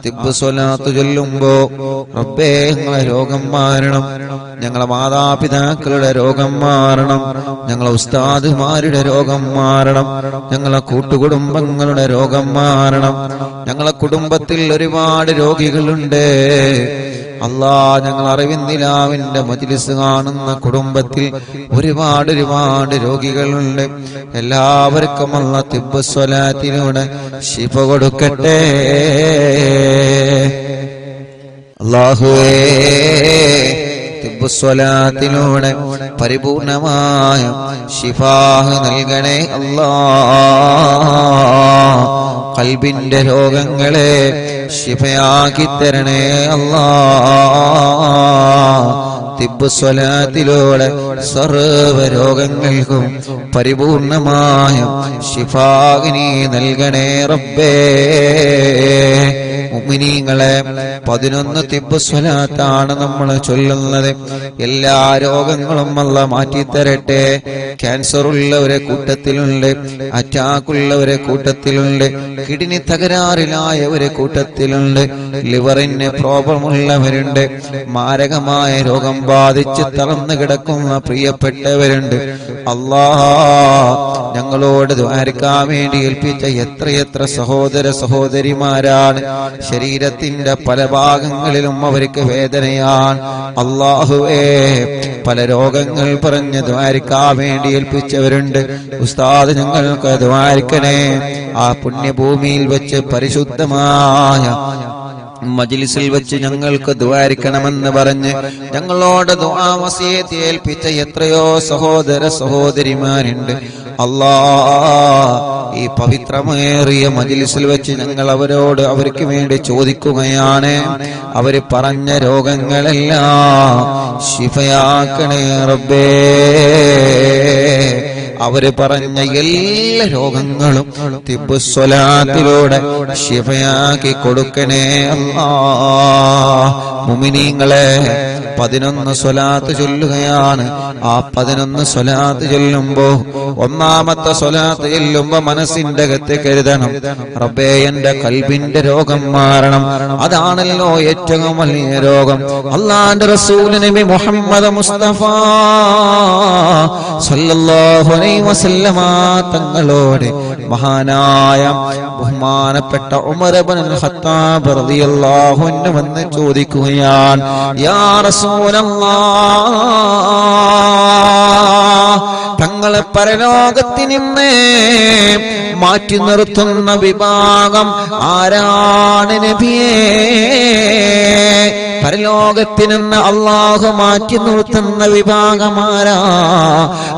തിബ്ബ് സ്വലാത്ത് ചൊല്ലുമ്പോ റബ്ബേ ഞങ്ങളെ രോഗം മാറണം, ഞങ്ങളെ മാതാപിതാക്കളുടെ രോഗം മാറണം, ഞങ്ങളെ ഉസ്താദുമാരുടെ രോഗം മാറണം, ഞങ്ങളെ കൂട്ടുകുടുംബങ്ങളുടെ രോഗം മാറണം. ഞങ്ങളെ കുടുംബത്തിൽ ഒരുപാട് രോഗികളുണ്ട് അല്ലാ. ഞങ്ങൾ അറിവിന്ദിലാവിന്റെ മജ്‌ലിസ് കാണുന്ന കുടുംബത്തിൽ ഒരുപാട് രോഗികളുണ്ട്. എല്ലാവർക്കും അല്ലാഹ് തിബ്ബ് സ്വലാത്തിലൂടെ ശിഫ കൊടുക്കട്ടെ. അല്ലാഹുവേ തിബ്ബ് സ്വലാത്തിലൂടെ പരിപൂർണമായ ശിഫാഹ് നൽകണേ അല്ലാഹ്. ഖൽബിന്റെ രോഗങ്ങളെ ശിഫയാക്കി തരണേ അല്ലാഹ്. തിബ്ബ് സ്വലാത്തിലൂടെ സർവ്വ രോഗങ്ങൾക്കും പരിപൂർണമായ ശിഫാഗിനി നൽകണേ റബ്ബേ. മുഅ്മിനീങ്ങളെ 11 തിബ്ബ് സ്വലാത്താണ് നമ്മൾ ചൊല്ലുന്നത്. എല്ലാ രോഗങ്ങളും അല്ലാഹ് മാറ്റിത്തരട്ടെ. ക്യാൻസർ ഉള്ളവരെ കൂട്ടത്തിലുണ്ട്, അറ്റാക്ക് ഉള്ളവരെ കൂട്ടത്തിലുണ്ട്, കിഡ്നി തകരാറിലായവരെ കൂട്ടത്തിലുണ്ട്, ലിവറിന് പ്രോബ്ലം ഉള്ളവരുണ്ട്, മാരകമായ രോഗം ബാധിച്ച് തളർന്നു കിടക്കുന്ന പ്രിയപ്പെട്ടവരുണ്ട്. അല്ലാഹ് ഞങ്ങളോട് ദുആർക്കാൻ വേണ്ടി ഏൽപ്പിച്ച എത്രയെത്ര സഹോദര സഹോദരിമാരാണ്. ശരീരത്തിന്റെ പല ഭാഗങ്ങളിലും അവർക്ക് വേദനയാണ്. അല്ലാഹുവേ പല രോഗങ്ങൾ പറഞ്ഞ് ദുആർക്കാൻ വേണ്ടി ഏൽപ്പിച്ചവരുണ്ട്. ഉസ്താദ് ഞങ്ങൾക്ക് ദുആർക്കണേ. ആ പുണ്യഭൂമിയിൽ വെച്ച് പരിശുദ്ധമായ മജ്‌ലിസിൽ വെച്ച് ഞങ്ങൾക്ക് ദുആർക്കണമെന്ന് പറഞ്ഞ് ഞങ്ങളോട് ദുആ വസിയത്ത് ഏൽപ്പിച്ച എത്രയോ സഹോദര സഹോദരിമാരുണ്ട്. അല്ലാഹ് ഈ പവിത്രമേറിയ മജ്‌ലിസിൽ വെച്ച് ഞങ്ങൾ അവർക്ക് വേണ്ടി ചോദിക്കുകയാണ്. അവര് പറഞ്ഞ രോഗങ്ങളെല്ലാം ശിഫയാക്കണേ റബ്ബേ. അവര് പറഞ്ഞ എല്ലാ രോഗങ്ങളും തിബ്ബ് സ്വലാത്തിലൂടെ ശിഫയാക്കി കൊടുക്കണേ അല്ലാഹ്. മുഅ്മിനീങ്ങളെ 11 സ്വലാത്ത് ചൊല്ലുകയാണ്. ആ 11 സ്വലാത്ത് ചൊല്ലുമ്പോ ഒന്നാമത്തെ സ്വലാത്ത് ചൊല്ലുമ്പോ മനസ്സിന്റെ അകത്ത് കരുതണം, റബ്ബേ എന്റെ ഖൽബിന്റെ രോഗം മാറണം. അതാണല്ലോ ഏറ്റവും വലിയ രോഗം. അല്ലാഹുവിന്റെ റസൂൽ നബി മുഹമ്മദ് മുസ്തഫ സല്ലല്ലാഹു അലൈഹി വസല്ലമ തങ്ങളോട് മഹാനായ ബഹുമാനപ്പെട്ട ഉമർ ഇബ്നുൽ ഖത്താബ് റളിയല്ലാഹു അൻഹു വന്ന് ചോദിക്കുകയാണ്, യാ റസൂലല്ലാഹ്, തങ്ങളെ പരലോകത്തിൽ നിന്ന് മാറ്റി നിർത്തുന്ന വിഭാഗം ആരാണ് നബിയേ? പരലോകത്തിൽ നിന്ന് അല്ലാഹു മാറ്റി നിർത്തുന്ന വിഭാഗമാരാ?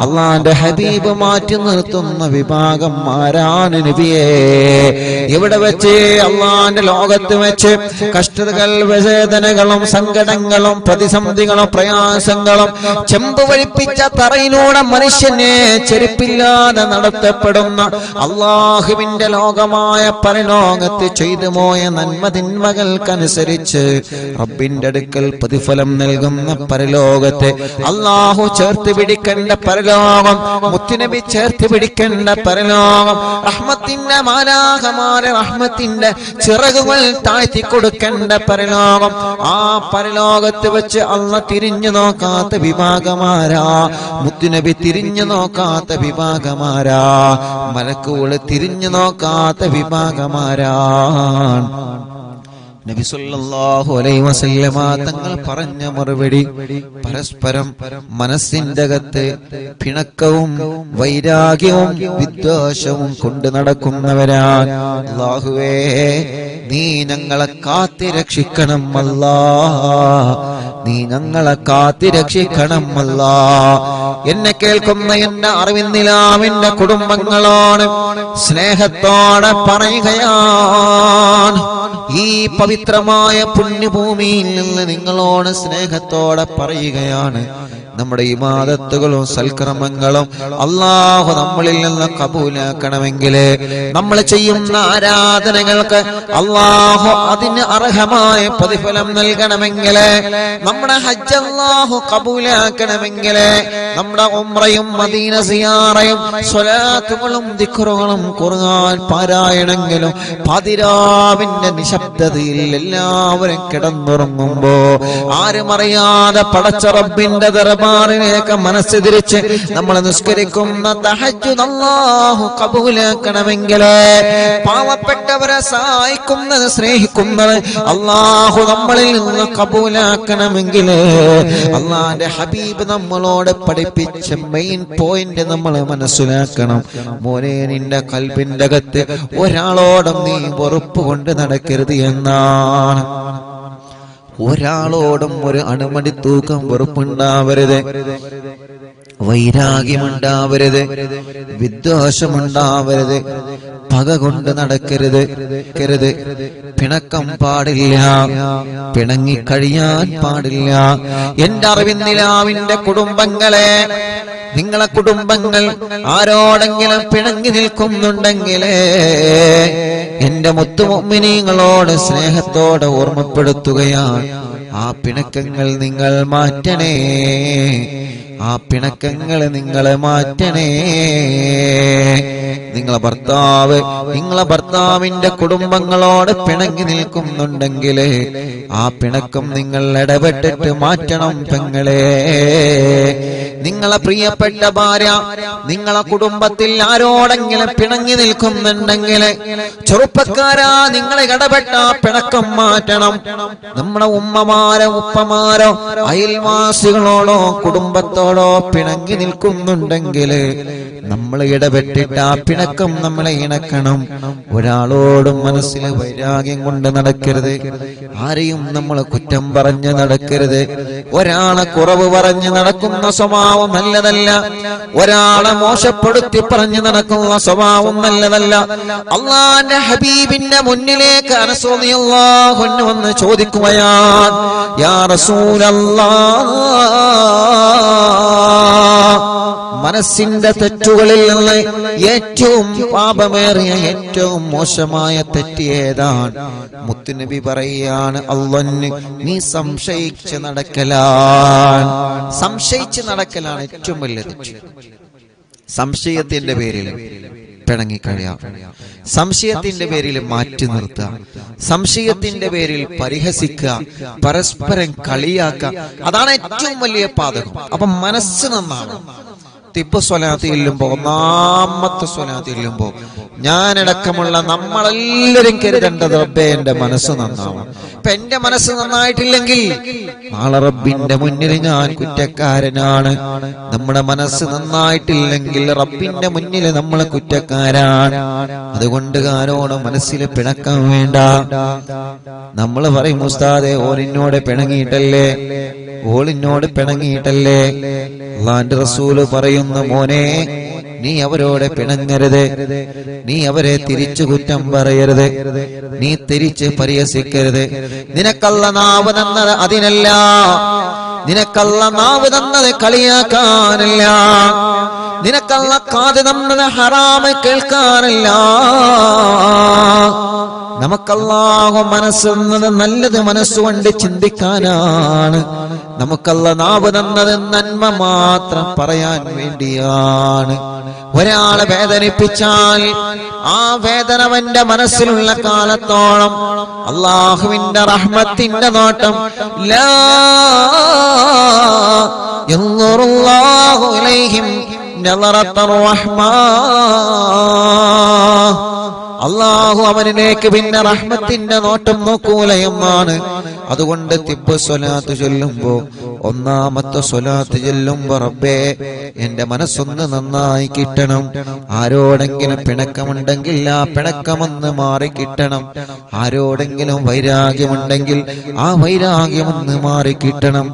അല്ലാഹുവിന്റെ ഹബീബ് മാറ്റി നിർത്തുന്ന വിഭാഗം ആരാണ് നബിയേ? ഇവിടെ വെച്ച് അല്ലാഹുവിന്റെ ലോകത്ത് വെച്ച് കഷ്ടതകൾ, വേദനകളും സങ്കടങ്ങളും പ്രതിസന്ധികളും പ്രയാസങ്ങളും ചെമ്പ് വഴിപ്പിച്ച തറയിലൂടെ മനുഷ്യനെ ചെരുപ്പില്ലാതെ നടത്തപ്പെടുന്ന അല്ലാഹുവിന്റെ ലോകമായ പരലോകത്ത് ചെയ്തു പോയ നന്മതിന്മകൾക്കനുസരിച്ച് റബ്ബിന്റെ അടുക്കൽ പ്രതിഫലം നൽകുന്ന പരലോകത്തെ അല്ലാഹു ചേർത്ത് പിടിക്കേണ്ട പരലോകം, മുത്തുനബി ചേർത്ത് പിടിക്കേണ്ട പരലോകം, റഹ്മത്തിന്റെ മാലാഖമാരെ റഹ്മത്തിന്റെ ചിറകുകൾ താഴ്ത്തി കൊടുക്കേണ്ട പരലോകം. ആ പരലോകത്ത് വെച്ച് അല്ലാഹ് തിരിഞ്ഞു നോക്കാത്ത വിഭാഗമാരാ? മുത്തുനബി തിരിഞ്ഞു നോക്കാത്ത വിഭാഗമാരാ? മലക്കുകൾ തിരിഞ്ഞു നോക്കാത്ത വിഭാഗമാരാണ്? നബി സല്ലല്ലാഹു അലൈഹി വസല്ലമ തങ്ങൾ പറഞ്ഞ മറുപടി പരസ്പരം മനസ്സിന്റെ അകത്ത് പിണക്കവും വൈരാഗ്യവും വിദ്വേഷവും കൊണ്ട് നടക്കുന്നവരാണ്. അല്ലാഹുവേ നീ ഞങ്ങളെ കാത്തി രക്ഷിക്കണം അല്ലാഹ്, നീ ഞങ്ങളെ കാത്തി രക്ഷിക്കണം അല്ലാഹ്. എന്നെ കേൾക്കുന്ന എന്റെ അറിവിന്ദിലാവിന്റെ കുടുംബങ്ങളോട് സ്നേഹത്തോടെ പറയുകയാണ്, ഈ പവിത്രമായ പുണ്യഭൂമിയിൽ നിന്ന് നിങ്ങളോട് സ്നേഹത്തോടെ പറയുകയാണ്, നമ്മുടെ ഇബാദത്തുകളും സൽക്കർമ്മങ്ങളും അല്ലാഹു നമ്മളിൽ നിന്ന് കബൂലാക്കണമെങ്കിൽ, നമ്മൾ ചെയ്യുന്ന ആരാധനകൾക്ക് അല്ലാഹു അതിന് അർഹമായ പ്രതിഫലം നൽകണമെങ്കിൽ, നമ്മുടെ ഹജ്ജ് അല്ലാഹു കബൂലാക്കണമെങ്കിൽ, നമ്മുടെ ഉംറയും മദീന സിയാറയും സ്വലാത്തുകളും ദിക്റുകളും ഖുർആൻ പാരായണമെങ്കിലും പതിരാവിന്റെ നിശബ്ദതയിൽ എല്ലാവരും കിടന്നുറങ്ങുമ്പോ ആരും അറിയാതെ പടച്ച റബ്ബിന്റെ ദർബാറിലേക്ക് മനസ്സ് തിരിച്ച് നമ്മൾ നിസ്കരിക്കുന്ന തഹജ്ജുദ് അല്ലാഹു കബൂലാക്കണമെങ്കിൽ പാവപ്പെട്ടവരെ സഹായിക്കുന്നത് സ്നേഹിക്കുന്നത് അല്ലാഹു നമ്മളിൽ നിന്ന് കബൂലാക്കണമെങ്കിൽ അല്ലാഹുവിന്റെ ഹബീബ് നമ്മളോട് പഠിപ്പിച്ച മെയിൻ പോയിന്റ് നമ്മൾ മനസ്സിലാക്കണം. മോനെ, നിന്റെ കൽബിന്റെ അകത്ത് ഒരാളോടും നീ വെറുപ്പ് കൊണ്ട് നടക്കരുത് എന്നാണ്. ഒരാളോടും ഒരു അണുമണി തൂക്കം വെറുപ്പുണ്ടാവരുത്, വൈരാഗ്യമുണ്ടാവരുത്, വിദ്വേഷമുണ്ടാവരുത്, പക കൊണ്ട് നടക്കരുത്, പിണക്കം പാടില്ല, പിണങ്ങിക്കഴിയാൻ പാടില്ല. എന്റെ അറിവിന്നിലാവിന്റെ കുടുംബങ്ങളെ, നിങ്ങളെ കുടുംബങ്ങൾ ആരോടെങ്കിലും പിണങ്ങി നിൽക്കുന്നുണ്ടെങ്കിലേ എന്റെ മുത്തുമുഅ്മിനീങ്ങളോട് സ്നേഹത്തോടെ ഓർമ്മപ്പെടുത്തുകയാണ്, ആ പിണക്കങ്ങൾ നിങ്ങൾ മാറ്റണേ, ആ പിണക്കങ്ങൾ നിങ്ങൾ മാറ്റണേ. നിങ്ങളെ ഭർത്താവിന്റെ കുടുംബങ്ങളോട് പിണങ്ങി നിൽക്കുന്നുണ്ടെങ്കിൽ ആ പിണക്കം നിങ്ങൾ ഇടപെട്ടിട്ട് മാറ്റണം പെങ്ങളെ. നിങ്ങളെ പ്രിയപ്പെട്ട ഭാര്യ നിങ്ങളെ കുടുംബത്തിൽ ആരോടെങ്കിലും പിണങ്ങി നിൽക്കുന്നുണ്ടെങ്കിൽ ചെറുപ്പക്കാരാ, നിങ്ങളെ ഇടപെട്ട പിണക്കം മാറ്റണം. നമ്മുടെ ഉമ്മമാരോ ഉപ്പമാരോ അയൽവാസികളോടോ കുടുംബത്തോടോ പിണങ്ങി നിൽക്കുന്നുണ്ടെങ്കിൽ നമ്മൾ ഇടപെട്ടിട്ട് ആ പിണക്കം നമ്മളെ ഇണക്കണം. ഒരാളോടും മനസ്സിൽ വൈരാഗ്യം കൊണ്ട് നടക്കരുത്, ആരെയും നമ്മൾ കുറ്റം പറഞ്ഞ് നടക്കരുത്, ഒരാളെ കുറവ് പറഞ്ഞ് നടക്കുന്ന സ്വഭാവം നല്ലതല്ല, ഒരാളെ മോശപ്പെടുത്തി പറഞ്ഞ് നടക്കുന്ന സ്വഭാവം നല്ലതല്ല. അല്ലാഹുവിന്റെ ഹബീബിന്റെ മുന്നിലേക്ക് അനസ് റളിയല്ലാഹു അൻഹു വന്ന് ചോദിക്കുകയാണ്, യാ റസൂലല്ലാഹ്, മനസ്സിന്റെ തെറ്റുകളിൽ നിന്ന് ഏറ്റവും പാപമേറിയ ഏറ്റവും മോശമായ തെറ്റ് ഏതാണ്? മുത്തുനബി പറയാണ്, അല്ലാഹുവിനെ നീ സംശയിച്ച് നടക്കലാണ്. സംശയിച്ച് നടക്കലാണ് ഏറ്റവും വലിയ തെറ്റ്. സംശയത്തിന്റെ പേരിൽ പിണങ്ങിക്കഴിയാം, സംശയത്തിന്റെ പേരിൽ മാറ്റി നിർത്തുക, സംശയത്തിന്റെ പേരിൽ പരിഹസിക്കുക, പരസ്പരം കളിയാക്കുക, അതാണ് ഏറ്റവും വലിയ പാതകം. അപ്പൊ മനസ്സ് നന്നാണ്. തിപ്പ് സ്വലാത്ത് ചെല്ലുമ്പോ, ഒന്നാമത്തെ സ്വലാത്ത് ചെല്ലുമ്പോ ഞാനടക്കമുള്ള നമ്മളെല്ലാവരും കരുതേണ്ടത്, റബ്ബേ എന്റെ മനസ്സ് നന്നാവണം. ഇപ്പൊ എന്റെ മനസ്സ് നന്നായിട്ടില്ലെങ്കിൽ നാളെ റബ്ബിന്റെ മുന്നിൽ ഞാൻ കുറ്റക്കാരനാണ്. നമ്മുടെ മനസ്സ് നന്നായിട്ടില്ലെങ്കിൽ റബ്ബിന്റെ മുന്നിൽ നമ്മൾ കുറ്റക്കാരാണ്. അതുകൊണ്ട് ആരോട് മനസ്സിൽ പിണക്കം വേണ്ട. നമ്മൾ പറയും, ഉസ്താദേ ഓളിനോട് പിണങ്ങിയിട്ടല്ലേ, ഓളിനോട് പിണങ്ങിയിട്ടല്ലേ. അല്ലാഹുവിന്റെ റസൂല് പറയുന്നു, മോനെ നീ അവരോട് പിണങ്ങരുത്, നീ അവരെ തിരിച്ചു കുറ്റം പറയരുത്, നീ തിരിച്ച് പരിഹസിക്കരുത്. നിനക്കല്ല നാവ് തന്നത് അതിനല്ല, നിനക്കല്ല നാവ് തന്നത് കളിയാക്കാനല്ല, നിനക്കല്ല കാത് തന്നത് ഹറാമ് കേൾക്കാനല്ല. നമുക്കല്ലാഹു മനസ്സെന്നത് നല്ലത് മനസ്സുകൊണ്ട് ചിന്തിക്കാനാണ്. നമുക്കല്ല നാവ് തന്നത് നന്മ മാത്രം പറയാൻ വേണ്ടിയാണ്. ഒരാളെ വേദനിപ്പിച്ചാൽ ആ വേദന അവന്റെ മനസ്സിലുള്ള കാലത്തോളം അല്ലാഹുവിന്റെ റഹ്മത്തിന്റെ നോട്ടം ലാ യൻദുറുല്ലാഹു ഇലൈഹിം നളറത്തുർ റഹ്മാ, അല്ലാഹു അവനിലേക്ക് പിന്നെ റഹ്മത്തിന്റെ നോട്ടം നോക്കൂല എന്നാണ്. അതുകൊണ്ട് തിബ്ബ് സ്വലാത്ത് ചൊല്ലുമ്പോ, ഒന്നാമത്തെ സ്വലാത്ത് ചൊല്ലുമ്പോ, റബ്ബേ എന്റെ മനസ്സൊന്ന് നന്നായി കിട്ടണം. ആരോടെങ്കിലും പിണക്കമുണ്ടെങ്കിൽ ആ പിണക്കമൊന്ന് മാറി കിട്ടണം. ആരോടെങ്കിലും വൈരാഗ്യമുണ്ടെങ്കിൽ ആ വൈരാഗ്യമൊന്ന് മാറി കിട്ടണം.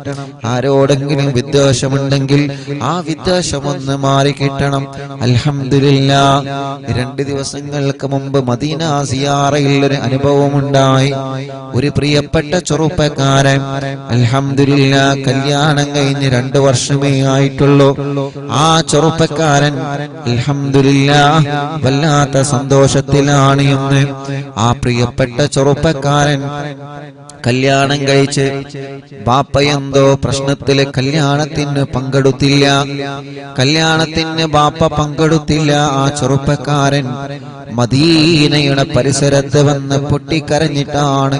ആരോടെങ്കിലും വിദ്വേഷമുണ്ടെങ്കിൽ ആ വിദ്വേഷമൊന്ന് മാറി കിട്ടണം. അൽഹംദുലില്ലാഹ്, 2 ദിവസങ്ങൾക്ക് മുമ്പ് മദീന സിയാറയിൽ ഒരു അനുഭവമുണ്ടായി. ഒരു പ്രിയപ്പെട്ട ചെറുപ്പക്കാരൻ അൽഹംദുലില്ലാഹ് കല്യാണം കഴിഞ്ഞ് 2 വർഷമേ ആയിട്ടുള്ളൂ. ആ ചെറുപ്പക്കാരൻ അൽഹംദുലില്ലാഹ് വല്ലാത്ത സന്തോഷത്തിലാണ് എന്ന്. ആ പ്രിയപ്പെട്ട ചെറുപ്പക്കാരൻ കല്യാണം കഴിച്ച് ബാപ്പ എന്തോ പ്രശ്നത്തില് കല്യാണത്തിന് പങ്കെടുത്തില്ല. കല്യാണത്തിന് ബാപ്പ പങ്കെടുത്തില്ല. ആ ചെറുപ്പക്കാരൻ മദീനയുടെ പരിസരത്ത് വന്ന് പൊട്ടിക്കരഞ്ഞിട്ടാണ്,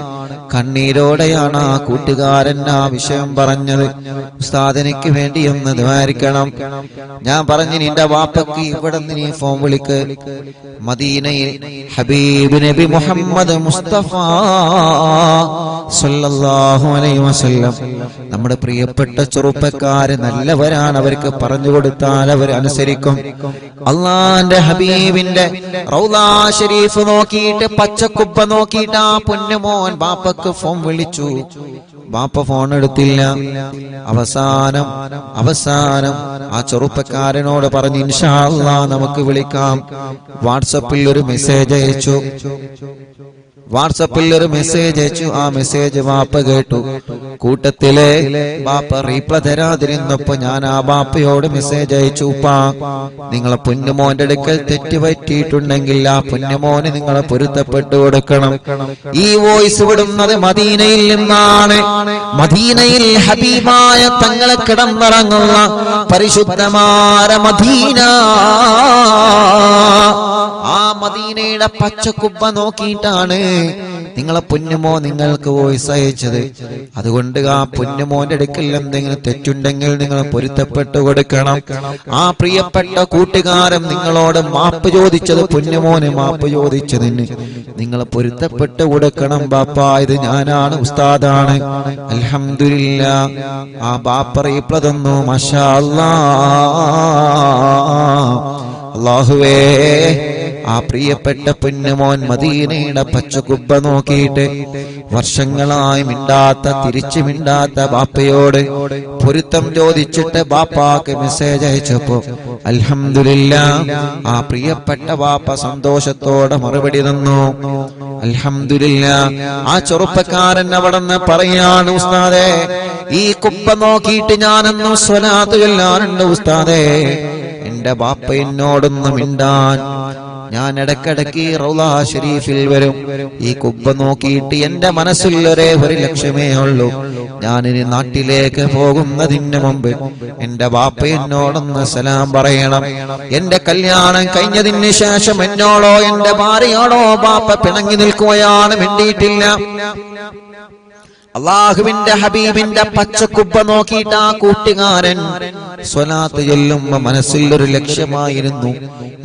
കണ്ണീരോടെയാണ് ആ കൂട്ടുകാരൻ ആ വിഷയം പറഞ്ഞത്. ഉസ്താദ് എനിക്ക് വേണ്ടി ഒന്ന് ദ്വാരിക്കണം. ഞാൻ പറഞ്ഞു, നിന്റെ വാപ്പക്ക് ഇവിടെ നിന്ന് നീ ഫോൺ വിളിക്ക്. മദീനയിൽ ഹബീബ് നബി മുഹമ്മദ് മുസ്തഫ സല്ലല്ലാഹു അലൈഹി വസല്ലം, നമ്മുടെ പ്രിയപ്പെട്ട ചെറുപ്പക്കാര് നല്ലവരാണ്, അവർക്ക് പറഞ്ഞു കൊടുത്താൽ അവർ അനുസരിക്കും. അള്ളാന്റെ ഹബീബിന്റെ റൗള ശരീഫ് നോക്കിയിട്ട്, പച്ചക്കുബ്ബ നോക്കിയിട്ട് ആ പൊന്നുമോൻ ബാപ്പക്ക് ഫോൺ വിളിച്ചു. ബാപ്പ ഫോൺ എടുത്തില്ല. അവസാനം ആ ചെറുപ്പക്കാരനോട് പറഞ്ഞു, ഇൻഷാ അല്ലാഹ് നമുക്ക് വിളിക്കാം. വാട്സപ്പിൽ ഒരു മെസ്സേജ് അയച്ചു. ആ മെസ്സേജ് ബാപ്പ കേട്ടു. കൂട്ടത്തിലെ ബാപ്പ റീപ്ലൈ തരാതിരുന്നപ്പോ ഞാൻ ആ ബാപ്പയോട് മെസ്സേജ് അയച്ചു, ഉപ്പാ നിങ്ങളെ പൊന്നുമോന്റെ അടുക്കൽ തെറ്റ് പറ്റിയിട്ടുണ്ടെങ്കിൽ ആ പൊന്നുമോന് നിങ്ങളെ പൊരുത്തപ്പെട്ടു കൊടുക്കണം. ഈ വോയിസ് വിടുന്നത് മദീനയിൽ നിന്നാണ്. മദീനയിൽ ഹബീബായ തങ്ങളെ കിടന്നിറങ്ങുന്ന പരിശുദ്ധമായ മദീന. ആ മദീനയുടെ പച്ചക്കുബ്ബ നോക്കിയിട്ടാണ് നിങ്ങളെ പൊന്നുമോ നിങ്ങൾക്ക് വോയിസ് അയച്ചത്. അതുകൊണ്ട് ആ പൊന്നുമോന്റെ അടുക്കൽ എന്തെങ്കിലും തെറ്റുണ്ടെങ്കിൽ നിങ്ങൾ പൊരുത്തപ്പെട്ടു കൊടുക്കണം. ആ പ്രിയപ്പെട്ട കൂട്ടുകാരൻ നിങ്ങളോട് മാപ്പ് ചോദിച്ചത്, പൊന്നുമോന് മാപ്പ് ചോദിച്ചതിന് നിങ്ങൾ പൊരുത്തപ്പെട്ടു കൊടുക്കണം. ബാപ്പ ഇത് ഞാനാണ്, ഉസ്താദാണ്. അൽഹംദുലില്ലാഹ് ആ ബാപ്പ റീപ്ലൈ തന്നു. മാഷാ അല്ലാഹുവേ, ആ പ്രിയപ്പെട്ട പൊന്നുമോൻ മദീനയുടെ പച്ചക്കുബ്ബ നോക്കിയിട്ട് വർഷങ്ങളായി തിരിച്ചു മിണ്ടാത്ത ബാപ്പയോട് പൊരുത്തം ചോദിച്ചിട്ട് ബാപ്പാക്ക് മെസ്സേജ് അയച്ചപ്പോ അൽഹംദുലില്ലാഹ് ആ പ്രിയപ്പെട്ട ബാപ്പ സന്തോഷത്തോടെ മറുപടി തന്നു. അൽഹംദുലില്ലാഹ് ആ ചെറുപ്പക്കാരൻ അവിടെന്ന് പറയാണ്, ഉസ്താദേ ഈ കുബ്ബ നോക്കിയിട്ട് ഞാനൊന്നും സ്വലാത്ത് ചൊല്ലാറുണ്ട് ഉസ്താദേ. എന്റെ ബാപ്പ എന്നോടൊന്നും മിണ്ടാൻ ഞാൻ ഇടക്കിടക്ക് റൗള ശരീഫിൽ വരും. ഈ കുബ്ബ നോക്കിയിട്ട് എന്റെ മനസ്സിൽ ഒരു ലക്ഷ്യമേ ഉള്ളൂ, ഞാനിനി നാട്ടിലേക്ക് പോകുന്നതിന് മുമ്പ് എന്റെ ബാപ്പ എന്നോടൊന്ന് സലാം പറയണം. എന്റെ കല്യാണം കഴിഞ്ഞതിന് ശേഷം എന്നോടോ എന്റെ ഭാര്യയോടോ ബാപ്പ പിണങ്ങി നിൽക്കുകയാണ്, മിണ്ടിയിട്ടില്ല. അള്ളാഹുവിന്റെ ഹബീബിന്റെ പച്ചക്കുബ്ബ നോക്കിയിട്ട് ആ കൂട്ടുകാരൻ സ്വലാത്ത് ചൊല്ലുമ്പോ മനസ്സിൽ ഒരു ലക്ഷ്യമായിരുന്നു,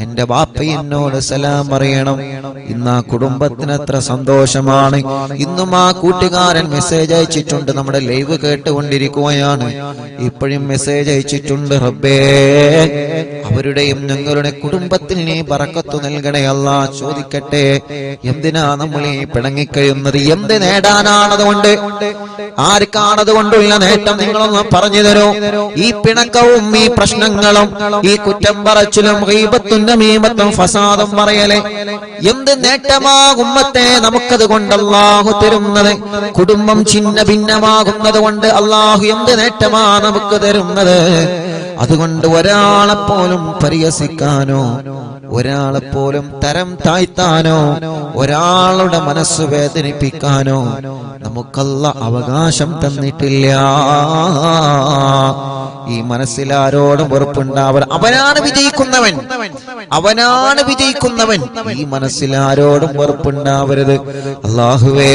എന്റെ ബാപ്പ എന്നോട് സലാം പറയണം. ഇന്ന് ആ കുടുംബത്തിന് എത്ര സന്തോഷമാണ്. ഇന്നും ആ കൂട്ടുകാരൻ മെസ്സേജ് അയച്ചിട്ടുണ്ട്. നമ്മുടെ ലൈവ് കേട്ടുകൊണ്ടിരിക്കുകയാണ്, ഇപ്പോഴും മെസ്സേജ് അയച്ചിട്ടുണ്ട്. റബ്ബേ അവരുടെയും ഞങ്ങളുടെ കുടുംബത്തിൽ നീ ബറക്കത്ത് നൽകണേ അല്ലാ. ചോദിക്കട്ടെ, എന്തിനാ നമ്മൾ ഈ പിണങ്ങിക്കഴിയുന്നത്? എന്ത് നേടാനാണതുകൊണ്ട്? ആർക്കാണതുകൊണ്ടുള്ള നേട്ടം? നിങ്ങളൊന്ന് പറഞ്ഞു തരൂ. ഈ പിണക്കവും ഈ പ്രശ്നങ്ങളും ഈ കുറ്റം പറച്ചിലും ഗീബത്തും നമീമത്തും ഫസാദും പറയലേ എന്ത് നേട്ടമാകുമ്പത്തെ നമുക്കത് കൊണ്ട് അല്ലാഹു തരുന്നത്? കുടുംബം ഛിന്ന ഭിന്നമാകുന്നത് കൊണ്ട് അല്ലാഹു എന്ത് നേട്ടമാ നമുക്ക് തരുന്നത്? അതുകൊണ്ട് ഒരാളെപ്പോലും പരിഹസിക്കാനോ ഒരാളെപ്പോലും തരം താഴ്ത്താനോ ഒരാളുടെ മനസ്സ് വേദനിപ്പിക്കാനോ നമുക്കല്ല അവകാശം തന്നിട്ടില്ല. ഈ മനസ്സിൽ ആരോടും വെറുപ്പുണ്ടാവരുത്. അവനാണ് വിജയിക്കുന്നവൻ. ഈ മനസ്സിൽ ആരോടും വെറുപ്പുണ്ടാവരുത്. അല്ലാഹുവേ,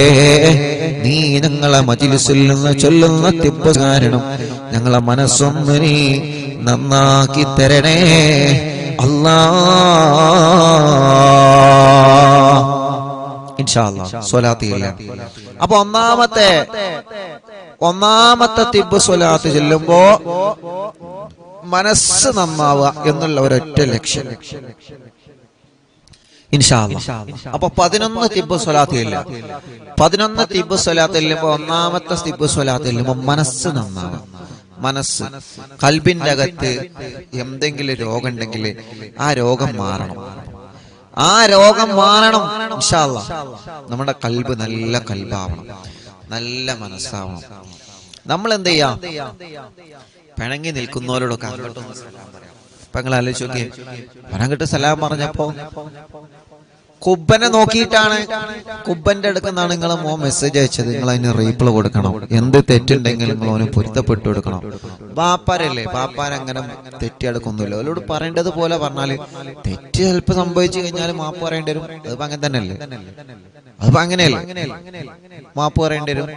നീ ഞങ്ങളെ മജ്‌ലിസിൽ നിന്ന് ചൊല്ലുന്ന തിബ്ബ് കാരണം ഞങ്ങളെ മനസ്സൊന്ന് നീ നന്നാക്കി തരണേ അല്ലാഹ്. ഇൻഷാ അല്ലാഹ് സ്വലാത്ത് ഇല്ല. അപ്പൊ ഒന്നാമത്തെ തിബ്ബ് സ്വലാത്ത് ചൊല്ലുമ്പോ മനസ്സ് നന്നാവുക എന്നുള്ള ഒരൊറ്റ ലക്ഷ്യം. ഇൻഷാ അല്ലാഹ്. അപ്പൊ 11 തിബ്ബ് സ്വലാത്ത് ഇല്ല. 11 തിബ്ബ് സ്വലാത്ത് ചെല്ലുമ്പോ ഒന്നാമത്തെ തിബ്ബ് സ്വലാത്ത് ചെല്ലുമ്പോ മനസ്സ് നന്നാവുക. മനസ്സ്, കൽബിന്റെ അകത്ത് എന്തെങ്കിലും രോഗം ഉണ്ടെങ്കിൽ ആ രോഗം മാറണം. ഇൻഷാ അല്ലാഹ്. നമ്മുടെ കൽബ് നല്ല കൽബാവണം, നല്ല മനസ്സാവണം. നമ്മൾ എന്ത് ചെയ്യാം? പിണങ്ങി നിൽക്കുന്നവരോടൊക്കെ അങ്ങോട്ടൊന്ന് സലാം പറയാം. അപ്പൊ നിങ്ങൾ ആലോചിച്ച് നോക്കിയേ, അങ്ങോട്ട് സലാം പറഞ്ഞപ്പോ കുബ്ബനെ നോക്കിയിട്ടാണ്, കുബ്ബന്റെ അടുക്കുന്നാണ് നിങ്ങളെ മോൻ മെസ്സേജ് അയച്ചത്. നിങ്ങൾ അതിന് റീപ്ലൈ കൊടുക്കണം. എന്ത് തെറ്റുണ്ടെങ്കിൽ നിങ്ങൾ അവന് പൊരുത്തപ്പെട്ടു കൊടുക്കണം. ബാപ്പാരല്ലേ, ബാപ്പാരങ്ങനെ തെറ്റിയെടുക്കൊന്നുമില്ല. അവരോട് പറയേണ്ടത് പോലെ പറഞ്ഞാല് തെറ്റ് ചിലപ്പോൾ സംഭവിച്ചു കഴിഞ്ഞാൽ മാപ്പ് പറയേണ്ടി വരും. അതിപ്പോ അങ്ങനെ തന്നെയല്ലേ, അതിപ്പോ അങ്ങനെയല്ലേ, മാപ്പ് പറയേണ്ടി വരും.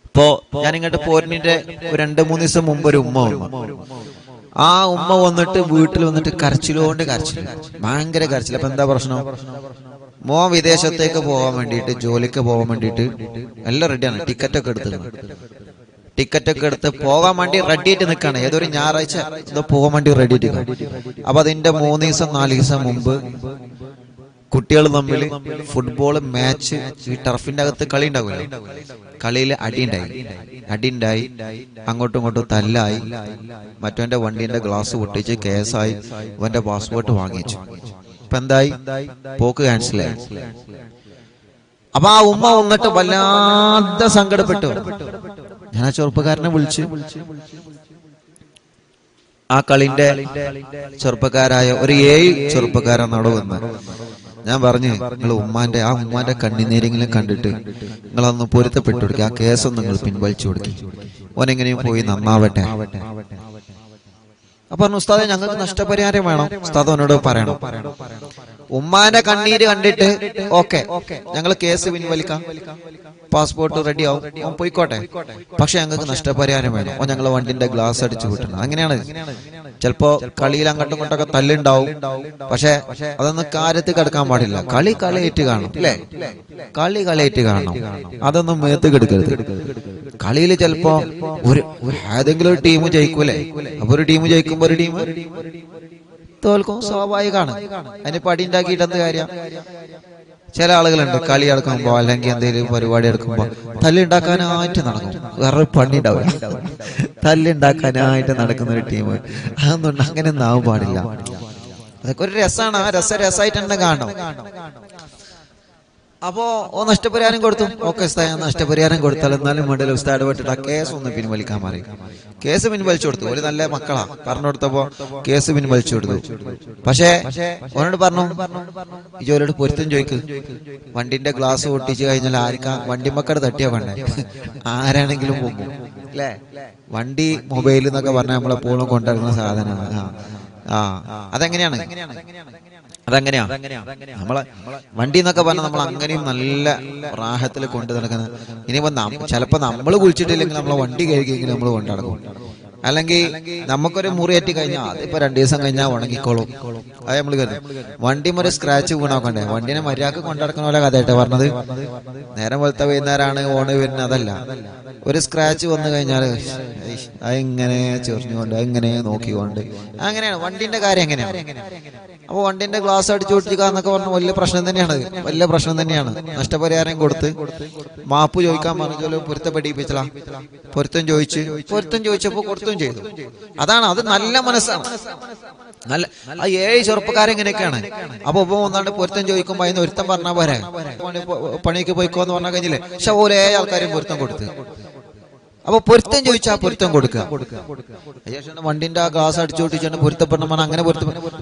ഇപ്പോ ഞാൻ ഇങ്ങോട്ട് പോരിന്റെ 2-3 ദിവസം മുമ്പ് ഒരു ഉമ്മ വന്നു. ആ ഉമ്മ വന്നിട്ട് വീട്ടിൽ വന്നിട്ട് കരച്ചിലോണ്ട് കരച്ചിൽ, ഭയങ്കര കരച്ചിൽ. അപ്പൊ എന്താ പ്രശ്നം? മോൻ വിദേശത്തേക്ക് പോകാൻ വേണ്ടിയിട്ട്, ജോലിക്ക് പോകാൻ വേണ്ടിയിട്ട് എല്ലാം റെഡിയാണ്. ടിക്കറ്റൊക്കെ എടുത്ത് പോകാൻ വേണ്ടി റെഡി ആയിട്ട് നിൽക്കാണ്. ഏതൊരു ഞായറാഴ്ച ഇത് പോകാൻ വേണ്ടി റെഡി ആയിട്ട്. അപ്പൊ അതിന്റെ 3 ദിവസം 4 ദിവസം മുമ്പ് കുട്ടികൾ തമ്മിൽ ഫുട്ബോൾ മാച്ച്, ഈ ടർഫിന്റെ അകത്ത് കളി ഉണ്ടാവില്ല, കളിയിൽ അടിയുണ്ടായി, അങ്ങോട്ടും ഇങ്ങോട്ടും തല്ലായി, മറ്റവന്റെ വണ്ടീന്റെ ഗ്ലാസ് പൊട്ടിച്ച് കേസായി, അവന്റെ പാസ്പോർട്ട് വാങ്ങിച്ചു. ഇപ്പൊ എന്തായി? പോക്ക് ക്യാൻസലായി. അപ്പൊ ആ ഉമ്മ വന്നിട്ട് വല്ലാതെ സങ്കടപ്പെട്ടു. ഞാൻ ആ ചെറുപ്പക്കാരനെ വിളിച്ചു. ആ കളിന്റെ ചെറുപ്പക്കാരായ ഒരു 7 ചെറുപ്പക്കാരൻ നടവന്ന്. ഞാൻ പറഞ്ഞു, നിങ്ങൾ ഉമ്മാന്റെ കണ്ണിനേരെങ്കിലും കണ്ടിട്ട് നിങ്ങളൊന്ന് പൊരുത്തപ്പെട്ടു കൊടുക്കുക, ആ കേസൊന്നും നിങ്ങൾ പിൻവലിച്ചു കൊടുക്കുക, ഓനെങ്ങനെയും പോയി നന്നാവട്ടെ. അപ്പൊ പറഞ്ഞു, ഉസ്താദെ ഞങ്ങൾക്ക് നഷ്ടപരിഹാരം വേണം. ഉസ്താദ് അവനോട് പറയണം, ഉമ്മാന്റെ കണ്ണീര് കണ്ടിട്ട് ഓക്കെ ഞങ്ങൾ കേസ് പിൻവലിക്കാം, പാസ്പോർട്ട് റെഡി ആവും, അവൻ പോയിക്കോട്ടെ, പക്ഷെ ഞങ്ങൾക്ക് നഷ്ടപരിഹാരം വേണം, ഓ ഞങ്ങളെ വണ്ടിന്റെ ഗ്ലാസ് അടിച്ചു കിട്ടണം. അങ്ങനെയാണ്. ചിലപ്പോ കളിയിൽ അങ്ങോട്ടും ഇങ്ങോട്ടൊക്കെ തല്ലുണ്ടാവും, പക്ഷെ അതൊന്നും കാര്യത്തിൽ കിടക്കാൻ പാടില്ല. കളിയായിട്ട് കാണും, അല്ലേ? കളിയായിട്ട് കാണണം, അതൊന്നും മേത്ത് കെടുക്കരുത്. കളിയിൽ ചിലപ്പോ ഏതെങ്കിലും ഒരു ടീം ജയിക്കൂലേ, അപ്പൊ ഒരു ടീം ജയിക്കുമ്പോ ഒരു ടീം തോൽക്കും, സ്വാഭാവികമാണ്. അതിന് പടി ഉണ്ടാക്കിയിട്ട് എന്ത് കാര്യം? ചില ആളുകളുണ്ട് കളി എടുക്കുമ്പോ അല്ലെങ്കിൽ എന്തെങ്കിലും പരിപാടി എടുക്കുമ്പോ തല്ലുണ്ടാക്കാനായിട്ട് നടക്കും, വേറെ പണി ഉണ്ടാവില്ല. തല്ലുണ്ടാക്കാനായിട്ട് നടക്കുന്ന ഒരു ടീം, അതൊന്നും അങ്ങനെ ഒന്നും ആവാൻ പാടില്ല. അതൊക്കെ ഒരു രസമാണ്. ആ രസമായിട്ട് തന്നെ കാണണം. അപ്പോ നഷ്ടപരിഹാരം കൊടുത്തു. ഓക്കെ ഉസ്താദ്, നഷ്ടപരിഹാരം കൊടുത്താൽ എന്നാലും വേണ്ടല്ലോ ഉസ്താദ് ഇടപെട്ടിട്ട് ആ കേസ് ഒന്ന് പിൻവലിക്കാൻ പറയും. കേസ് പിൻവലിച്ചു കൊടുത്തു. ഒരു നല്ല മക്കളാ, പറഞ്ഞു കൊടുത്തപ്പോ കേസ് പിൻവലിച്ചു കൊടുത്തു. പക്ഷേ അവനോട് പറഞ്ഞു, ഈ ജോലിയോട് പൊരുത്തം ചോദിക്ക്, വണ്ടിന്റെ ഗ്ലാസ് പൊട്ടിച്ചു കഴിഞ്ഞാൽ ആർക്കാ വണ്ടി മക്കടെ തട്ടിയാ വേണ്ടേ? ആരാണെങ്കിലും പോകും, അല്ലേ? വണ്ടി മൊബൈൽ എന്നൊക്കെ പറഞ്ഞാൽ നമ്മളെപ്പോഴും കൊണ്ടുവരുന്ന സാധനമാണ്. അതെങ്ങനെയാ നമ്മളെ വണ്ടി എന്നൊക്കെ പറഞ്ഞാൽ നമ്മൾ അങ്ങനെയും നല്ല റാഹത്തിൽ കൊണ്ടു നടക്കുന്നത്. ഇനിയിപ്പോ ചിലപ്പോ നമ്മൾ കുളിച്ചിട്ടില്ലെങ്കിൽ നമ്മളെ വണ്ടി കഴുകിയെങ്കിലും നമ്മൾ കൊണ്ടു നടക്കും. അല്ലെങ്കിൽ നമുക്കൊരു മുറിയേറ്റി കഴിഞ്ഞാൽ അതിപ്പോ 2 ദിവസം കഴിഞ്ഞാൽ ഉണങ്ങിക്കോളും. അത് നമ്മൾ കരുതും. വണ്ടി ഒരു സ്ക്രാച്ച് വീണോക്കണ്ടേ? വണ്ടിനെ മര്യാദക്ക് കൊണ്ടുനടക്കുന്ന പോലെ കഥയായിട്ട് പറഞ്ഞത്. നേരം വെളുത്ത വൈകുന്നേരമാണ് ഓണ് വരുന്നത്, അതല്ല. ഒരു സ്ക്രാച്ച് വന്നു കഴിഞ്ഞാൽ അതെങ്ങനെ ചെറിഞ്ഞുകൊണ്ട് അതെങ്ങനെ നോക്കിക്കൊണ്ട് അങ്ങനെയാണ് വണ്ടിന്റെ കാര്യം. എങ്ങനെയാണ്? അപ്പൊ വണ്ടിന്റെ ഗ്ലാസ് അടിച്ചു പൊട്ടിക്കുക എന്നൊക്കെ പറഞ്ഞ വലിയ പ്രശ്നം തന്നെയാണ്. നഷ്ടപരിഹാരം കൊടുത്ത് മാപ്പ് ചോദിക്കാൻ പറഞ്ഞു, പൊരുത്തപ്പെടിപ്പിച്ചലാ. പൊരുത്തം ചോദിച്ചപ്പോ കൊടുത്തും ചെയ്തു. അതാണ്, അത് നല്ല മനസ്സാണ്. നല്ല ആ 7 ചെറുപ്പക്കാരെങ്ങനെയൊക്കെയാണ്. അപ്പൊ ഒന്നാണ്ട് പൊരുത്തം ചോദിക്കുമ്പോ അതിന് ഒരുത്തം പറഞ്ഞാൽ പോരെ, പണിക്ക് പോയിക്കോന്ന് പറഞ്ഞാൽ കഴിഞ്ഞില്ലേ? പക്ഷെ ഓരോ ആൾക്കാരും പൊരുത്തം കൊടുത്ത്. അപ്പൊ പൊരുത്തം ചോദിച്ചാൽ പൊരുത്തം കൊടുക്കുക. വണ്ടിന്റെ ആ ഗ്ലാസ് അടിച്ചു പൊട്ടിച്ചാണ് പൊരുത്തപ്പെടണം. അങ്ങനെ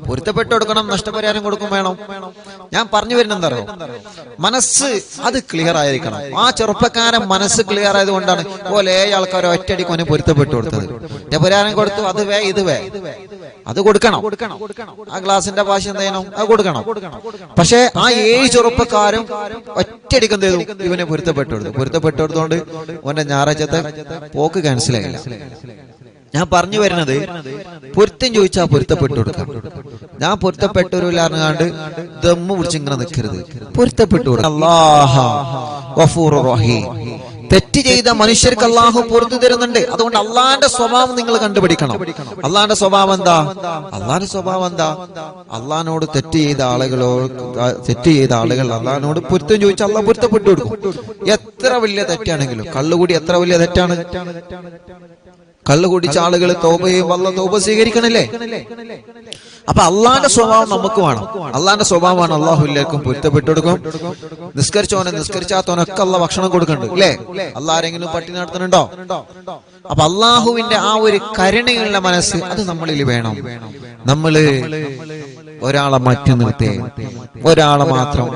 പൊരുത്തപ്പെട്ടു കൊടുക്കണം, നഷ്ടപരിഹാരം കൊടുക്കും വേണം. ഞാൻ പറഞ്ഞു വരുന്നത് എന്താ അറിയോ? മനസ്സ് അത് ക്ലിയർ ആയിരിക്കണം. ആ ചെറുപ്പക്കാരൻ മനസ്സ് ക്ലിയർ ആയത് കൊണ്ടാണ് പോലെ ആൾക്കാർ ഒറ്റയടിക്ക് പൊരുത്തപ്പെട്ടു കൊടുത്തത്. നഷ്ടപരിഹാരം കൊടുത്തു, ഇത് അത് കൊടുക്കണം. ആ ഗ്ലാസിന്റെ ഭാഷ എന്ത് ചെയ്യണം? അത് കൊടുക്കണം. പക്ഷെ ആ 7 ചെറുപ്പക്കാരും ഒറ്റയടിക്ക് എന്ത് ചെയ്തു? ഇവനെ പൊരുത്തപ്പെട്ടെടുത്തോണ്ട് ഓന്റെ ഞായറാഴ്ചത്തെ പോക്ക് ക്യാൻസലായില്ല. ഞാൻ പറഞ്ഞു വരുന്നത്, പൊരുത്തം ചോദിച്ചാൽ പൊരുത്തപ്പെട്ടു കൊടുക്കാം. ഞാൻ പൊരുത്തപ്പെട്ടവരില്ലാണ്ട് ദമ്മ് പിടിച്ച് ഇങ്ങനെ നിൽക്കരുത്. പൊരുത്തപ്പെട്ടു കൊടുക്കാം. അല്ലാഹു ഗഫൂറുർ റഹീം. തെറ്റ് ചെയ്ത മനുഷ്യർക്ക് അള്ളാഹു പുറത്തു തരുന്നുണ്ട്. അതുകൊണ്ട് അള്ളാന്റെ സ്വഭാവം നിങ്ങൾ കണ്ടുപിടിക്കണം. അള്ളാന്റെ സ്വഭാവം എന്താ? അള്ളാഹിനോട് തെറ്റ് ചെയ്ത ആളുകൾ അള്ളാഹിനോട് പൊരുത്തം ചോദിച്ചാൽ അള്ളാഹ് പൊരുത്തപ്പെട്ടു കൊടുക്കും. എത്ര വലിയ തെറ്റാണെങ്കിലും. കള്ളുകൂടി എത്ര വലിയ തെറ്റാണ്? കള്ളു കുടിച്ച ആളുകൾ തൗബയും അല്ലാഹു തൗബ സ്വീകരിക്കണല്ലേ? അപ്പൊ അള്ളാന്റെ സ്വഭാവം നമുക്ക് വേണം. അള്ളാന്റെ സ്വഭാവമാണ് അള്ളാഹു എല്ലാവർക്കും പൊരുത്തപ്പെട്ടു കൊടുക്കും. നിസ്കരിച്ചോനെ നിസ്കരിച്ചാത്തോനൊക്കെ അള്ളാഹ് ഭക്ഷണം കൊടുക്കുന്നുണ്ട് അല്ലേ? അള്ളാഹ് ആരെങ്കിലും പട്ടിണി നടത്തുന്നുണ്ടോ? അപ്പൊ അള്ളാഹുവിന്റെ ആ ഒരു കരുണയുള്ള മനസ്സ് അത് നമ്മളിൽ വേണം. നമ്മള് ഒരാളെ മാറ്റി നിർത്തേ, ഒരാളെ മാത്രം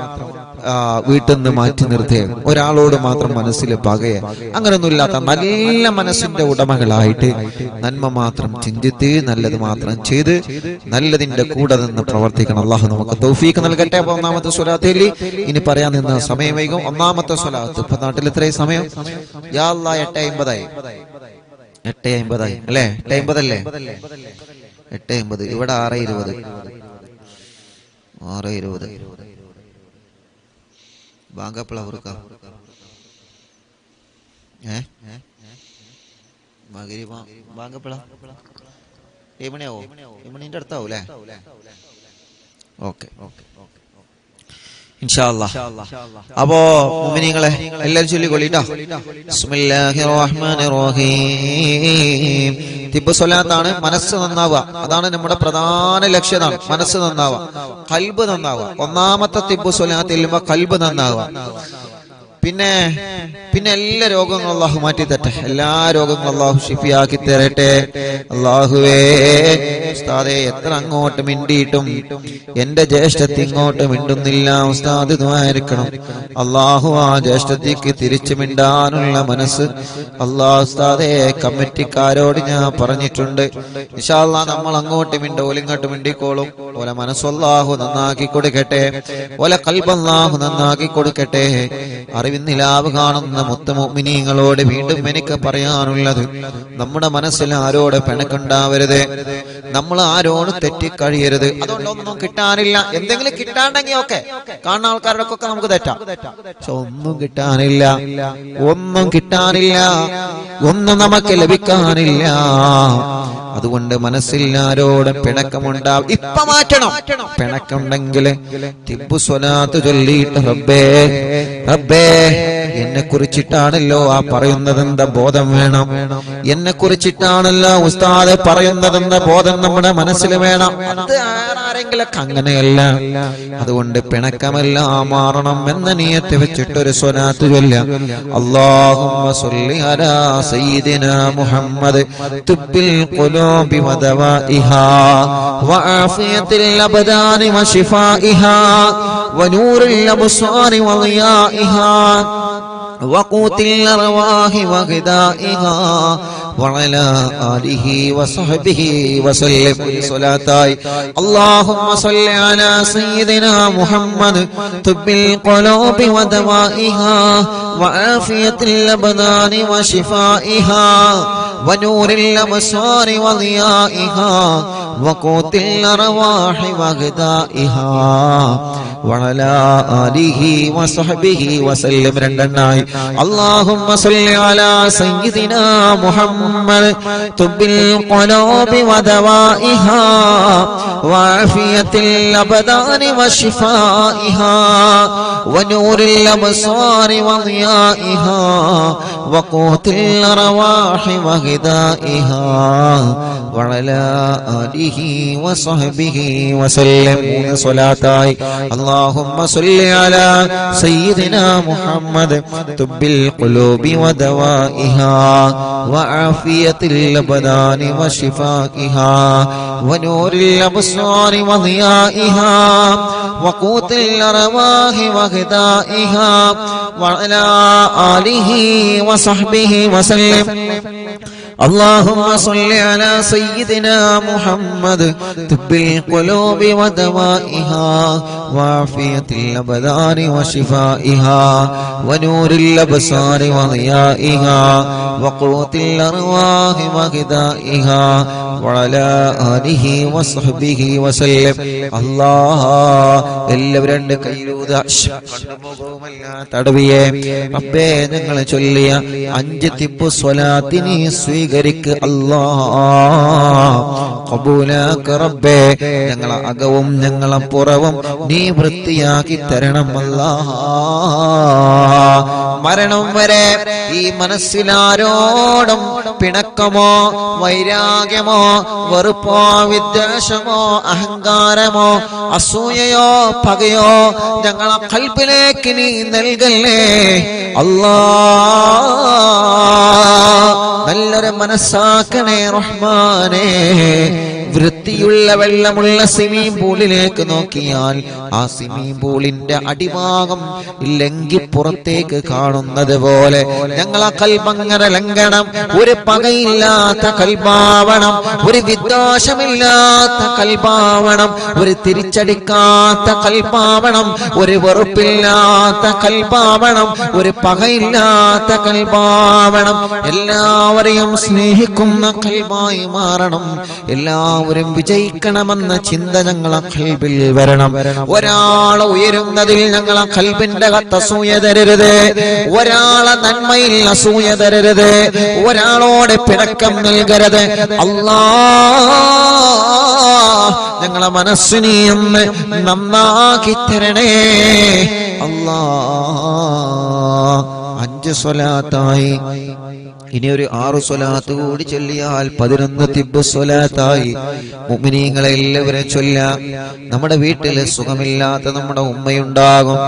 വീട്ടിൽ നിന്ന് മാറ്റി നിർത്തേ, ഒരാളോട് മാത്രം മനസ്സിൽ പകയെ, അങ്ങനൊന്നും ഇല്ലാത്ത നല്ല മനസ്സിന്റെ ഉടമകളായിട്ട് നന്മ മാത്രം ചിന്തിച്ച് നല്ലത് മാത്രം ചെയ്ത് നല്ലതിന്റെ കൂടെ നിന്ന് പ്രവർത്തിക്കണം. അള്ളാഹു നമുക്ക് തൗഫീഖ് നൽകട്ടെ. അപ്പൊ ഒന്നാമത്തെ സ്വലാത്തിൽ ഇനി പറയാൻ നിന്ന് സമയം വൈകും. ഒന്നാമത്തെ സ്വലാത്ത് ഇപ്പൊ നാട്ടിൽ എത്രയും സമയം? യാ അല്ലാഹ് 8:50 8:50 അല്ലേ? 8:50 അല്ലേ? 8:50. ഇവിടെ 6:20 ബാങ്കപ്പളവർക്ക ബാങ്കപ്പള 7 മണിയാവോ? 7 മണിന്റെ അടുത്താവും അല്ലേ? ഓക്കെ ഇൻഷാ അല്ലാഹ്. അപ്പോ മുഅ്മിനീങ്ങളെ എല്ലാവരും ചൊല്ലിക്കൊള്ളിട്ടോ. ബിസ്മില്ലാഹിർ റഹ്മാനിർ റഹീം. തിബ് സ്വലാത്താണ് മനസ്സ് നന്നാവുക. അതാണ് നമ്മുടെ പ്രധാന ലക്ഷ്യമാണ്. മനസ്സ് നന്നാവുക, ഖൽബ് നന്നാവുക. ഒന്നാമത്തെ തിബ് സ്വലാത്തിൽ ഖൽബ് നന്നാവുക. പിന്നെ എല്ലാ രോഗങ്ങളും അള്ളാഹു മാറ്റി തരട്ടെ. എല്ലാ രോഗങ്ങളും അള്ളാഹു ഷിഫിയാക്കി തരട്ടെ. അള്ളാഹുവേ ഉസ്താദേ എത്ര അങ്ങോട്ട് മിണ്ടിയിട്ടും എന്റെ ജ്യേഷ്ഠത്തി ഇങ്ങോട്ട് മിണ്ടുന്നില്ല. ഉസ്താദ് ദുആയിരിക്കണം. അള്ളാഹു ആ ജ്യേഷ്ഠത്തിക്ക് തിരിച്ചു മിണ്ടാനുള്ള മനസ്സ് അള്ളാഹു ഉസ്താദേ കമ്മിറ്റിക്കാരോട് ഞാൻ പറഞ്ഞിട്ടുണ്ട്. ഇൻഷാ അല്ലാഹ് നമ്മൾ അങ്ങോട്ട് മിണ്ടോലും ഇങ്ങോട്ട് മിണ്ടിക്കോളും. ഓല മനസ്സ് അള്ളാഹു നന്നാക്കി കൊടുക്കട്ടെ. ഓല ഖൽബ് അള്ളാഹു നന്നാക്കി കൊടുക്കട്ടെ. അറിവിന്നിലാവ് കാണുന്ന മുത്ത മുഅ്മിനീങ്ങളോട് വീണ്ടും എനിക്ക് പറയാനുള്ളത്, നമ്മുടെ മനസ്സിൽ ആരോട് പിണക്കുണ്ടാവരുത്, നമ്മൾ ആരോട് തെറ്റിക്കഴിയരുത്. അതുകൊണ്ടൊന്നും കിട്ടാനില്ല. എന്തെങ്കിലും കിട്ടാണ്ടെങ്കിൽ ഓക്കെ, കാണുന്ന ആൾക്കാരുടെ ഒക്കെ നമുക്ക് തെറ്റാം. പക്ഷെ ഒന്നും കിട്ടാനില്ല, ഒന്നും നമുക്ക് ലഭിക്കാനില്ല. അതുകൊണ്ട് മനസ്സിൽ ആരോടും പിണക്കമുണ്ടാവും. ഇപ്പൊ മാറ്റണം. പിണക്കുണ്ടെങ്കിൽ തിബ് സ്വലാത്ത് ചൊല്ലിയിട്ട് റബ്ബേ എന്നെ കുറിച്ചിട്ടാണല്ലോ ആ പറയുന്നതെന്ന ബോധം വേണം. എന്നെ കുറിച്ചിട്ടാണല്ലോ ഉസ്താദ് പറയുന്നതെന്ന ബോധം നമ്മുടെ മനസ്സിൽ വേണം. അത് ആരെങ്കിലൊക്കെ അങ്ങനെയല്ല. അതുകൊണ്ട് പിണക്കമെല്ലാം മാറണം എന്ന നിയത്ത് വെച്ചിട്ടൊരു സ്വലാത്ത് ചൊല്ലാം. അല്ലാഹുമ്മ സ്വല്ലി അലാ സയ്യിദിനാ മുഹമ്മദ് തുബ്ബിൽ ഖുലൂബി വദവാഇഹാ വആഫിയത്തിൽ അബ്ദാനി വശിഫാഇഹാ വനൂറിൽ അബ്സാരി വളിയാഇഹാ وقوت الأرواح وغذائها وعلى آله وصحبه وسلم. صلاة اللهم صل على سيدنا محمد طب القلوب ودوائها وعافية الأبدان وشفائها ونور الأبصار وضيائها وقوت الأرواح وغذائها وعلى آله وصحبه وسلم. രണ്ടെണ്ണായി اللهم صل على سيدنا محمد طب القلوب ودوائها وعافية الأبدان وشفائها ونور الأبصار وضيائها وقوت الأرواح وغذائها وعلى آله وصحبه وسلم. صلاة اللهم صل على سيدنا محمد طب القلوب ودوائها وعافية الأبدان وشفائها ونور الأبصار وضيائها وقوت الأرواح وغذائها وعلى آله وصحبه وسلم. اللهم صل على سيدنا محمد طب القلوب ودوائها وعافية الأبدان وشفائها ونور الأبصار وضيائها وقوت الأرواح وغذائها وعلى آله وصحبه وسلم. الله എല്ലാവരും രണ്ട് കൈയിലൂതാ തടവിയെ റബ്ബേ ഞങ്ങൾ ചൊല്ലിയ 5 തിബ് സ്വലാത്തിനെ സ്വീകരിക്ക് അല്ലാഹ്. ഖബൂലാക്ക് റബ്ബേ. ഞങ്ങളെ അകവും ഞങ്ങളെ പുറവും നീ വൃത്തിയാക്കി തരണം അല്ലാഹ്. മരണം വരെ ഈ മനസ്സിലാരോടും പിണക്കമോ വൈരാഗ്യമോ വെറുപ്പോ വിദ്വേഷമോ അഹങ്കാരമോ അസൂയയോ പകയോ ഞങ്ങളെ ഖൽബിലേക്ക് നീ നൽകല്ലേ അല്ലാ. നല്ലൊരു മനസ്സാക്കണേ റഹ്മാനേ. വൃത്തിയുള്ള വെള്ളമുള്ള സ്വിമ്മിംഗ് പൂളിലേക്ക് നോക്കിയാൽ ആ സ്വിമ്മിംഗ് പൂളിന്റെ അടിഭാഗം ഇല്ലെങ്കിൽ പുറത്തേക്ക് കാണുന്നത് പോലെ ഞങ്ങളെ കൽബങ്ങനെ ലംഘനം, ഒരു പകയില്ലാത്ത കൽബാവണം, ഒരു വിദ്വേഷമില്ലാത്ത കൽബാവണം, ഒരു തിരിച്ചടിക്കാത്ത കൽബാവണം, ഒരു വെറുപ്പില്ലാത്ത കൽബാവണം, ഒരു പകയില്ലാത്ത കൽബാവണം. എല്ലാവരെയും സ്നേഹിക്കുന്ന കൽബായി മാറണം. എല്ലാവരും വിജയിക്കണമെന്ന ചിന്ത ഞങ്ങളെ ഖൽബിൽ വരണം. ഒരാളെ ഉയരുന്നതിൽ ഞങ്ങളെ ഖൽബിന്റെ അകത്ത് അസൂയ തരരുത്, ഒരാളെ നന്മയിൽ അസൂയ തരരുത്, ഒരാളോട് പിണക്കം നൽകരുത്. അല്ലാഹ് ഞങ്ങളെ മനസ്സിനെ ഒന്ന് നന്നാക്കി തരണേ അല്ലാഹ്. 5 സ്വലാത്തായി, ഇനി ഒരു 6 സ്വലാത്ത് കൂടി ചൊല്ലിയാൽ 11 തിബ്ബ് സ്വലാത്തായി. മുഅ്മിനീങ്ങളെ എല്ലാവരും ചൊല്ലാം. നമ്മുടെ വീട്ടിൽ സുഖമില്ലാത്ത നമ്മുടെ ഉമ്മയുണ്ടാകും,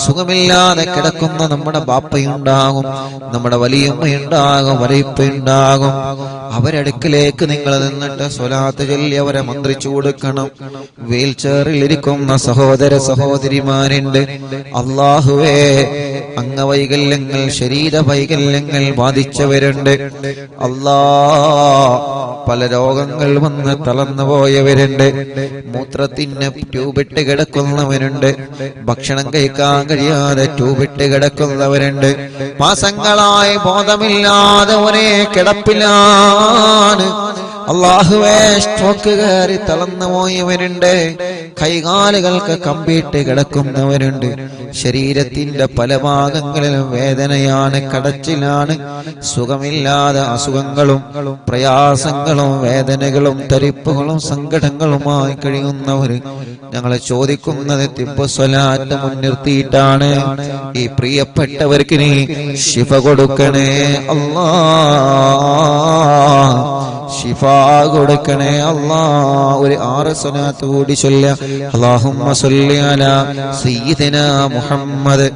സുഖമില്ലാതെ കിടക്കുന്ന നമ്മുടെ ബാപ്പയുണ്ടാകും, നമ്മുടെ വലിയുമ്മയുണ്ടാകും, വലിയപ്പയുണ്ടാകും. അവരടുക്കിലേക്ക് നിങ്ങൾ നിന്നിട്ട് സ്വലാത്ത് ചൊല്ലി അവരെ മന്ത്രിച്ചു കൊടുക്കണം. വീൽ ചെയറിൽ ഇരിക്കുന്ന സഹോദര സഹോദരിമാരുണ്ട്. അല്ലാഹുവേ, അംഗവൈകല്യങ്ങൾ ശരീര വൈകല്യങ്ങൾ ബാധിച്ചവരുണ്ട്. അല്ലാ, പല രോഗങ്ങൾ വന്ന് തളർന്നു പോയവരുണ്ട്. മൂത്രത്തിന് ട്യൂബിട്ട് കിടക്കുന്നവരുണ്ട്. ഭക്ഷണം കഴിക്കാൻ കഴിയാതെ ട്യൂബിട്ട് കിടക്കുന്നവരുണ്ട്. മാസങ്ങളായി ബോധമില്ലാതെ ഒരേ കിടപ്പിലാണ്. അല്ലാഹുവേ, സ്ട്രോക്ക് കയറി തളർന്നു പോയവരുണ്ട്. കൈകാലുകൾക്ക് കമ്പിയിട്ട് കിടക്കുന്നവരുണ്ട്. ശരീരത്തിന്റെ പല ഭാഗങ്ങളിലും വേദനയാണ്, കടച്ചിലാണ്, സുഖമില്ലാതെ അസുഖങ്ങളും പ്രയാസങ്ങളും വേദനകളും തരിപ്പുകളും സങ്കടങ്ങളുമായി കഴിയുന്നവർ ഞങ്ങളെ ചോദിക്കുന്നത് തിബ്ബ് സ്വലാത്ത് മുൻനിർത്തിയിട്ടാണ്. ഈ പ്രിയപ്പെട്ടവർക്ക് നീ ശിഫ കൊടുക്കണേ അല്ലാഹ്, ശിഫ കൊടുക്കണേ അല്ലാഹ്. ഒരു 6 സ്വലാത്ത് കൂടി ചൊല്ലുക. അല്ലാഹുമ്മ സ്വല്ലി അലാ സയ്യിദിനാ മുഹമ്മദ്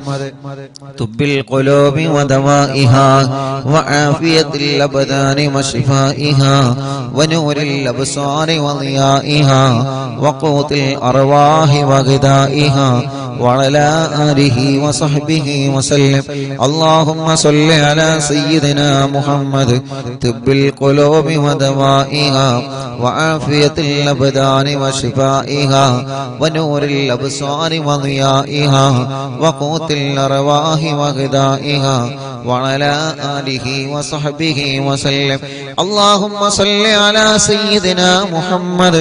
തുബ്ബിൽ ഖുലൂബി വദവാഇഹാ വആഫിയത്തിൽ അബ്ദാനി വശിഫാഇഹാ വനൂരിൽ അബ്സാരി വളിയാഇഹാ വഖൂത്തിൽ അർവാഹി വഗദാഇഹാ وعلى آله وصحبه وسلم. اللهم صل على سيدنا محمد طب القلوب ودوائها وعافية الأبدان وشفائها ونور الأبصار وضيائها وقوت الأرواح وغذائها وعلى آله وصحبه وسلم. اللهم صل على سيدنا محمد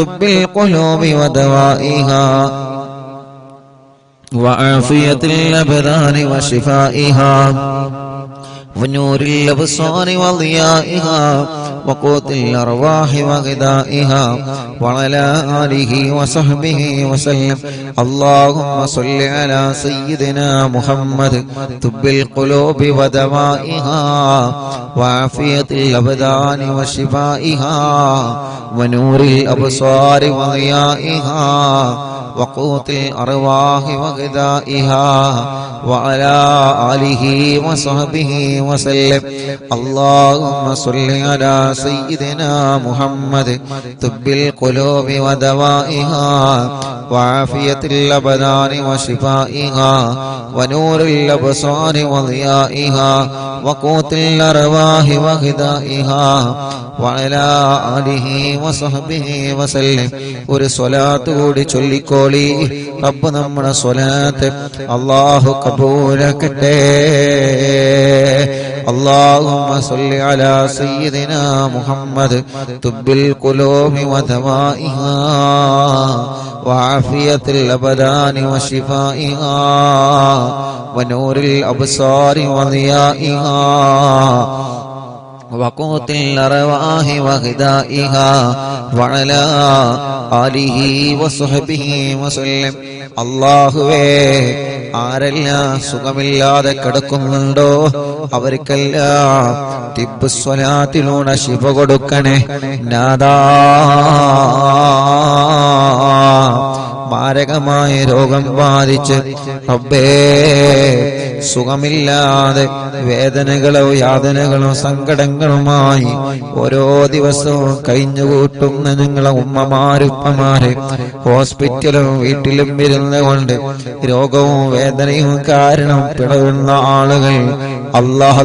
طب القلوب ودوائها وعافية الأبدان وشفائها ونور الأبصار وضيائها وقوت الأرواح وغذائها وعلى آله وصحبه وسلم. اللهم صل على سيدنا محمد طب القلوب ودوائها وعافية الأبدان وشفائها ونور الأبصار وضيائها وقوت الأرواح وغذائها وعلى آله وصحبه وسلم. اللهم صل على سيدنا محمد طب القلوب ودوائها وعافية الأبدان وشفائها ونور الأبصار وضيائها وقوت الأرواح وغذائها وعلى آله وصحبه وسلم. ഒരു സ്വലാത്ത് കൂടി ചൊല്ലിക്കോളി. റബ്ബ് നമ്മുടെ സ്വലാത്ത് അല്ലാഹു കബൂലാക്കട്ടെ. اللهم صل على سيدنا محمد طب القلوب ودوائها وعافية الأبدان وشفائها ونور الأبصار وضيائها وقوت الأرواح وغذائها وعلى آله وصحبه وسلم. അല്ലാഹുവേ, ആരെല്ലാം സുഖമില്ലാതെ കിടക്കുന്നുണ്ടോ അവർക്കെല്ലാം തിബ്ബ് സ്വലാത്തിലൂടെ ശിഫ കൊടുക്കണേ നാദാ. മാരകമായ രോഗം ബാധിച്ച് റബ്ബേ സുഖമില്ലാതെ വേദനകളോ യാതനകളോ സങ്കടങ്ങളുമായി ഓരോ ദിവസവും കഴിഞ്ഞുകൂട്ടുന്ന നിങ്ങളെ ഉമ്മമാരുപ്പമാരെ ഹോസ്പിറ്റലും വീട്ടിലും ഇരുന്നുകൊണ്ട് രോഗവും വേദനയും കാരണം പിടയുന്ന ആളുകൾ അല്ലാഹ്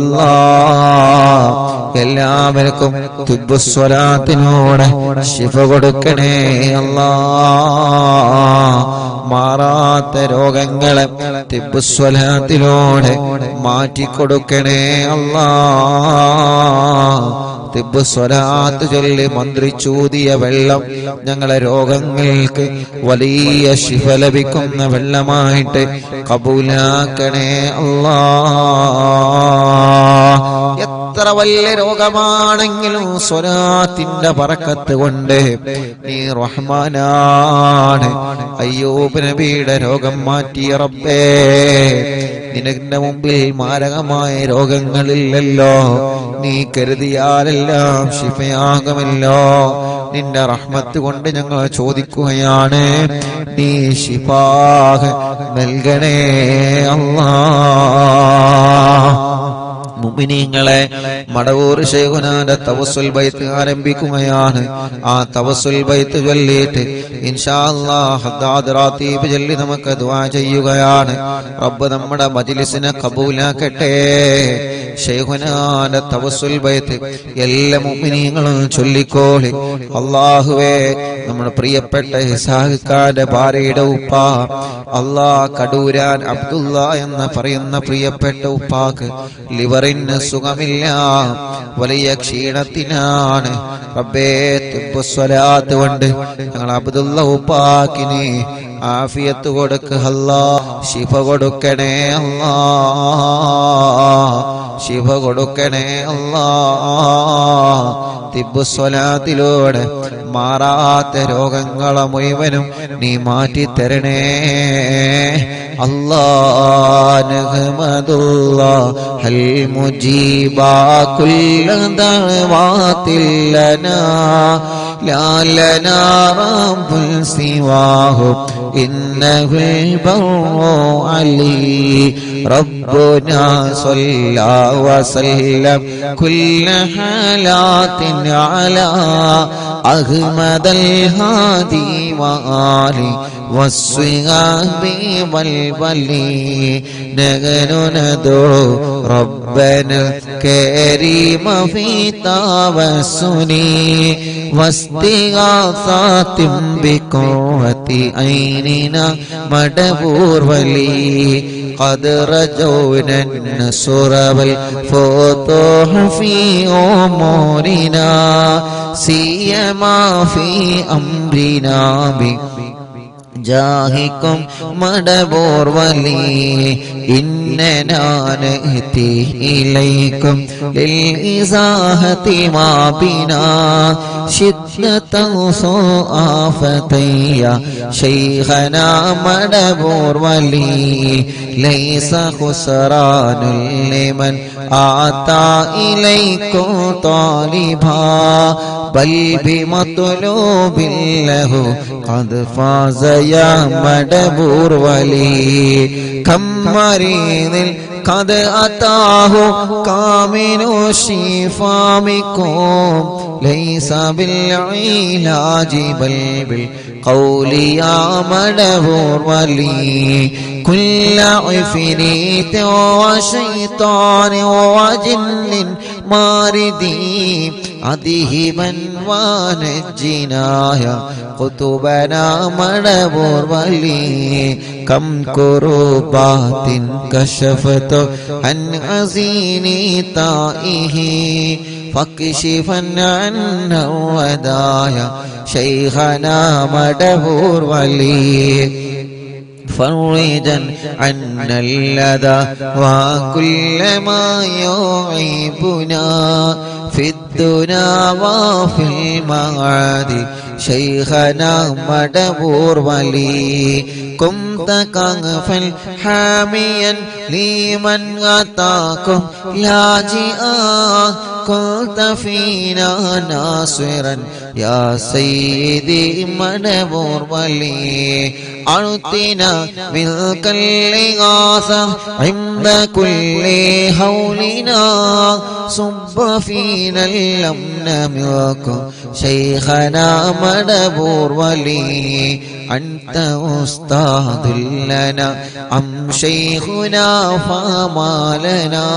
എല്ലാവർക്കും തിബ്ബ് സ്വലാത്തിനോട് ശിഫ കൊടുക്കണേ അല്ലാഹ്. മാറാത്ത രോഗങ്ങളെ തിബ്ബ് സ്വലാത്തിലൂടെ മാറ്റിക്കൊടുക്കണേ അല്ലാഹ്. തിബ്ബ് സ്വലാത്ത് ചൊല്ലി മന്ത്രിച്ചൂതിയ വെള്ളം ഞങ്ങളെ രോഗങ്ങൾക്ക് വലിയ ശിഫ ലഭിക്കുന്ന വെള്ളമായിട്ട് കബൂലാക്കണേ അല്ലാഹ്. എത്ര വലിയ രോഗമാണെങ്കിലും സ്വലാത്തിന്റെ ബറക്കത്ത് കൊണ്ട് നീ റഹ്മാനാണ്. അയ്യൂബ് നബിയുടെ രോഗം മാറ്റിയ റബ്ബേ, നിനന്റെ മുമ്പിൽ മാരകമായ രോഗങ്ങളില്ലല്ലോ. നീ കരുതിയാലെല്ലാം ശിഫയാകുമല്ലോ. നിന്റെ റഹ്മത്ത് കൊണ്ട് ഞങ്ങൾ ചോദിക്കുകയാണ്, നീ ശിഫാഹ് നൽകണേ അല്ലാഹ്. മുഅ്മിനീങ്ങളെ, മടവൂർ ശൈഖുനാന്റെ തവസ്സുൽ ബൈത്ത് ആരംഭിക്കുകയാണ്. ആ തവസ്സുൽ ബൈത്ത് ചൊല്ലിയിട്ട് ഇൻഷാ അല്ലാഹ് ഹദ്ദാദ് റാത്തീബ് ചൊല്ലി നമുക്ക് ദുആ ചെയ്യുകയാണ്. റബ്ബ് നമ്മുടെ മജ്ലിസിനെ കബൂലാക്കട്ടെ. ശൈഖുനാന്റെ തവസ്സുൽ ബൈത്ത് എല്ലാ മുഅ്മിനീങ്ങളും ചൊല്ലിക്കോളി. അല്ലാഹുവേ, നമ്മുടെ പ്രിയപ്പെട്ട ഇസാഖിന്റെ ഭാര്യയുടെ ഉപ്പ അല്ലാഹ് കടൂരാൻ അബ്ദുള്ള എന്ന് പറയുന്ന പ്രിയപ്പെട്ട ഉപ്പാക്ക് ലിവറിന് സുഖമില്ല, വലിയ ക്ഷീണത്തിനാണ്. റബ്ബേ, തിബ്ബ് സ്വലാത്ത് കൊണ്ട് ഞങ്ങൾ അബ്ദുള്ള ഉപ്പാക്കിന് ആഫിയത്ത് കൊടുക്ക് അല്ലാഹ്. ശിഫ കൊടുക്കണേ അല്ലാഹ്, ശിഫ കൊടുക്കണേ അല്ലാഹ്. തിബ്ബ് സ്വലാത്തിലൂടെ മാറാത്ത രോഗങ്ങളെ മുഴുവനും നീ മാറ്റിത്തരണേ അല്ലാഹ്. നഹ്മദുല്ലാഹൽ മുജീബാ കുല്ല ദഅവാതിൽ ലനാ ലാ ലനാ റബ്ബുൻ സിവാഹു ഇന്നഹുൽ ബർറു അലി റബ്ബുനാ സ്വല്ലാ വസല്ലം കുല്ല ഹാലാത്തിൻ അലാ അഹ്മദൽ ഹാദി വആലി വസ്വിഹാബി വൽവലി നഗനു നദു റബ്ബനൽ കരീമ ഫീ തവസ്സുനി വസ്തിഗാസാതിൻ ബിഖുവതി ഐനിനാ മടബൂർ വലി قد رجونا النصر والفتوح في أمورنا سيما في أمرنا جاهكم مدبور ولي إننا نأتي إليكم للإزاحة ما بنا شدة آفتي شيخنا مدبور ولي ليس خسران لمن آتى إليكم طالبا بل بمطلوب له قد فاز يا مدبور ولي كم مريض قد أتاه كامل الشفاء منكم ليس بالعلاج بل بالقول يا مدبور ولي كل عفريت وشيطان وجن ماردي أذهبا ونجنا يا قطبنا مدبور ولي كم كربات كشفت عن حزين طائه فاكشفا عنا ودايا شيخنا مدبور ولي فرجا عنا اللذى وكل ما يعيبنا في الدنيا وفي المعاد شيخنا مدبور ولي كنت كنفا حاميا لمن أتاكم لاجئا كنت فينا ناصرا يا سيدي مدبور ولي أعطنا ملك الإغاثة عند كل هولنا صب فينا الأمن منكم شيخنا مدبور ولي أنت أستاذ لنا أم شيخنا فما لنا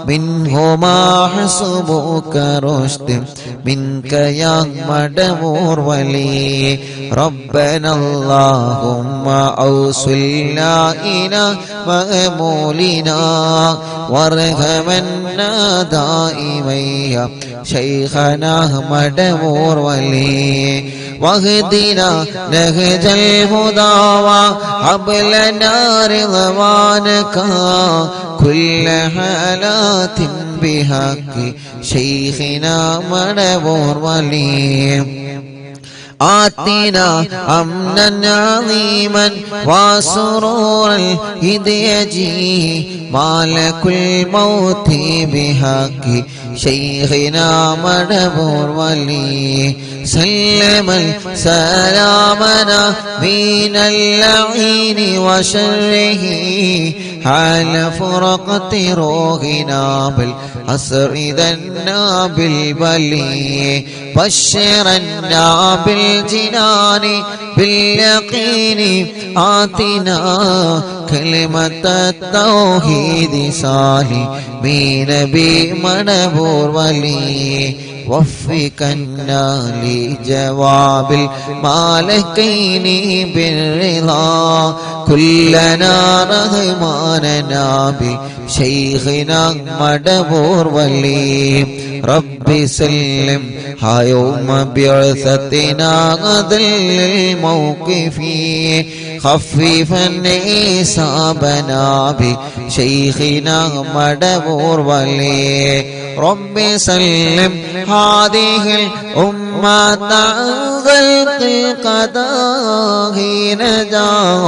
منهما حسبك رشد منك يا مدبور ولي ربنا اللهم أوصلنا إلى مأمولنا وارحمنا دائما يا شيخنا مدبور ولي واهدنا نهج الهدى وهب لنا رضوانك كل حالات بحق شيخنا مدبور ولي آتنا أمنا عظيما وسرورا إذ يجي مالك الموت بحق شيخنا مدبور ولي سلم سلامنا من اللعين وشره حال فرقة روحنا بالأسر ذنا بالبلي بشرنا بالجنان باليقين آتنا كلمة التوحيد سالمين بمدبور ولي وفقنا لجواب المالكين بالرضا كلنا رحماننا بشيخنا مدبور ولي رب سلم يوم بعثتنا ذل الموقف خففا حسابنا بشيخنا مدبور ولي رب سلم هذه الأمة غلق القضاء نجاه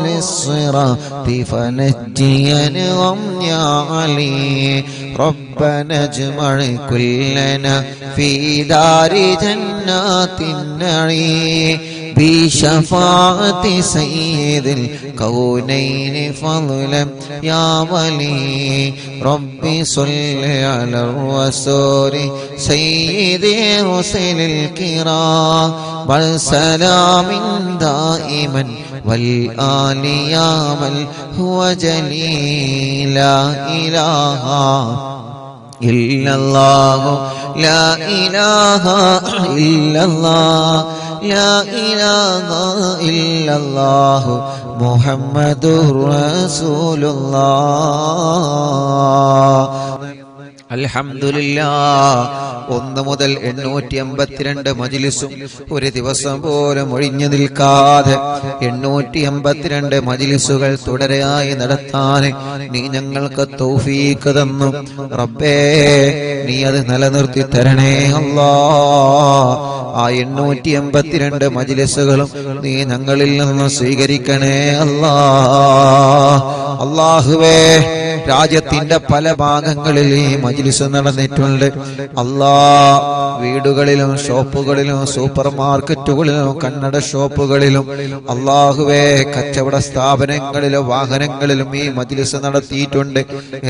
للصراط فنجينهم يا علي ربنا اجمع كلنا في دار جنات النعيم بشفاعة سيد الكونين فضلا يا ولي ربي صل على الرسول سيد رسل الكرام والسلام دائما والآل يا من هو جليل لا إله إلا الله لا إله إلا الله لا إله إلا الله محمد رسول الله അൽഹംദുലില്ലാഹ് 1 മുതൽ 882 മജ്ലിസും ഒരു ദിവസം പോലും ഒഴിഞ്ഞു നിൽക്കാതെ 882 മജ്ലിസുകൾ തുടരെയായി നടത്താൻ നീ ഞങ്ങൾക്ക് തൗഫീഖ് തന്നു റബ്ബേ. നീ അത് നിലനിർത്തി തരണേ അല്ലാഹ്. ആ 882 മജ്ലിസുകളും നീ ഞങ്ങളിൽ നിന്ന് സ്വീകരിക്കണേ അല്ലാഹ്. അല്ലാഹുവേ, രാജ്യത്തിന്റെ പല ഭാഗങ്ങളിൽ ഈ മജ്ലിസ് നടന്നിട്ടുണ്ട് അല്ലാഹ്. വീടുകളിലും ഷോപ്പുകളിലും സൂപ്പർ മാർക്കറ്റുകളിലും കണ്ണട ഷോപ്പുകളിലും അല്ലാഹുവേ, കച്ചവട സ്ഥാപനങ്ങളിലും വാഹനങ്ങളിലും ഈ മജ്ലിസ് നടത്തിയിട്ടുണ്ട്.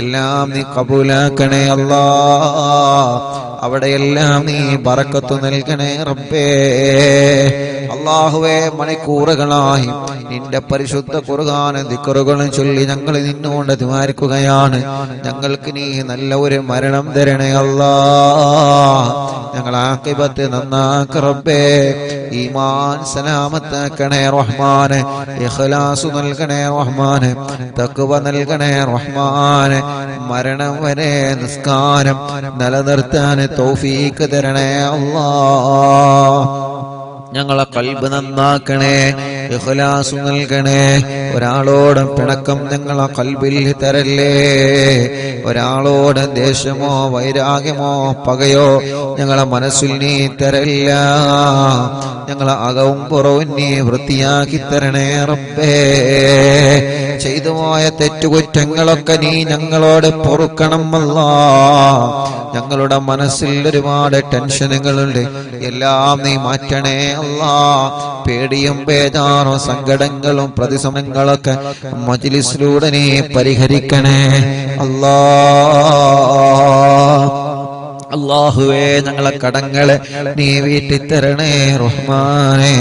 എല്ലാം നീ കബൂലാക്കണേ അല്ലാഹ്. അവിടെയെല്ലാം നീ ബറക്കത്ത് നൽകണേ റബ്ബേ. അല്ലാഹുവേ, മണിക്കൂറുകളായി നിന്റെ പരിശുദ്ധ ഖുർആൻ ദിക്റുകളും ചൊല്ലി ഞങ്ങൾ നിന്നോട് ദുആരിക്കുകയാണ്. ഞങ്ങൾക്ക് നീ നല്ല ഒരു മരണം തരണേ അല്ലാഹ്. ഞങ്ങൾ ആഖിബത്ത് നന്നാക്ക് റബ്ബേ. ഈമാൻ സലാമത്താക്കണേ റഹ്മാനെ. ഇഖ്ലാസ് നൽകണേ റഹ്മാനെ. തഖ്വ നൽകണേ റഹ്മാനെ. മരണം വരെ നിസ്കാരം നിലനിർത്താൻ തൗഫീഖ് തരണേ അല്ലാഹ്. ഞങ്ങളെ ഖൽബ് നന്നാക്കണേ. ഇഖ്ലാസ് നൽകണേ. ഒരാളോടും പിണക്കം ഞങ്ങളെ ഖൽബിൽ തരല്ലേ. ഒരാളോട് ദേഷ്യമോ വൈരാഗ്യമോ പകയോ ഞങ്ങളെ മനസ്സിൽ നീ തരല്ല. ഞങ്ങളെ അകവും പുറവും നീ വൃത്തിയാക്കി തരണേ റബ്ബേ. ചെയ്തു പോയ തെറ്റുകുറ്റങ്ങളൊക്കെ നീ ഞങ്ങളോട് പൊറുക്കണം അല്ലാഹ്. ഞങ്ങളുടെ മനസ്സിൽ ഒരുപാട് ടെൻഷനുകളുണ്ട്, എല്ലാം നീ മാറ്റണേ അല്ലാഹ്. പേടിയും ബേജാറും സങ്കടങ്ങളും പ്രതിസന്ധികളൊക്കെ മജ്ലിസിലൂടെ നീ പരിഹരിക്കണേ അല്ലാഹ്. അല്ലാഹുവേ, ഞങ്ങളെ കടങ്ങളെ നീ വീട്ടിത്തരണേ റഹ്മാനെ.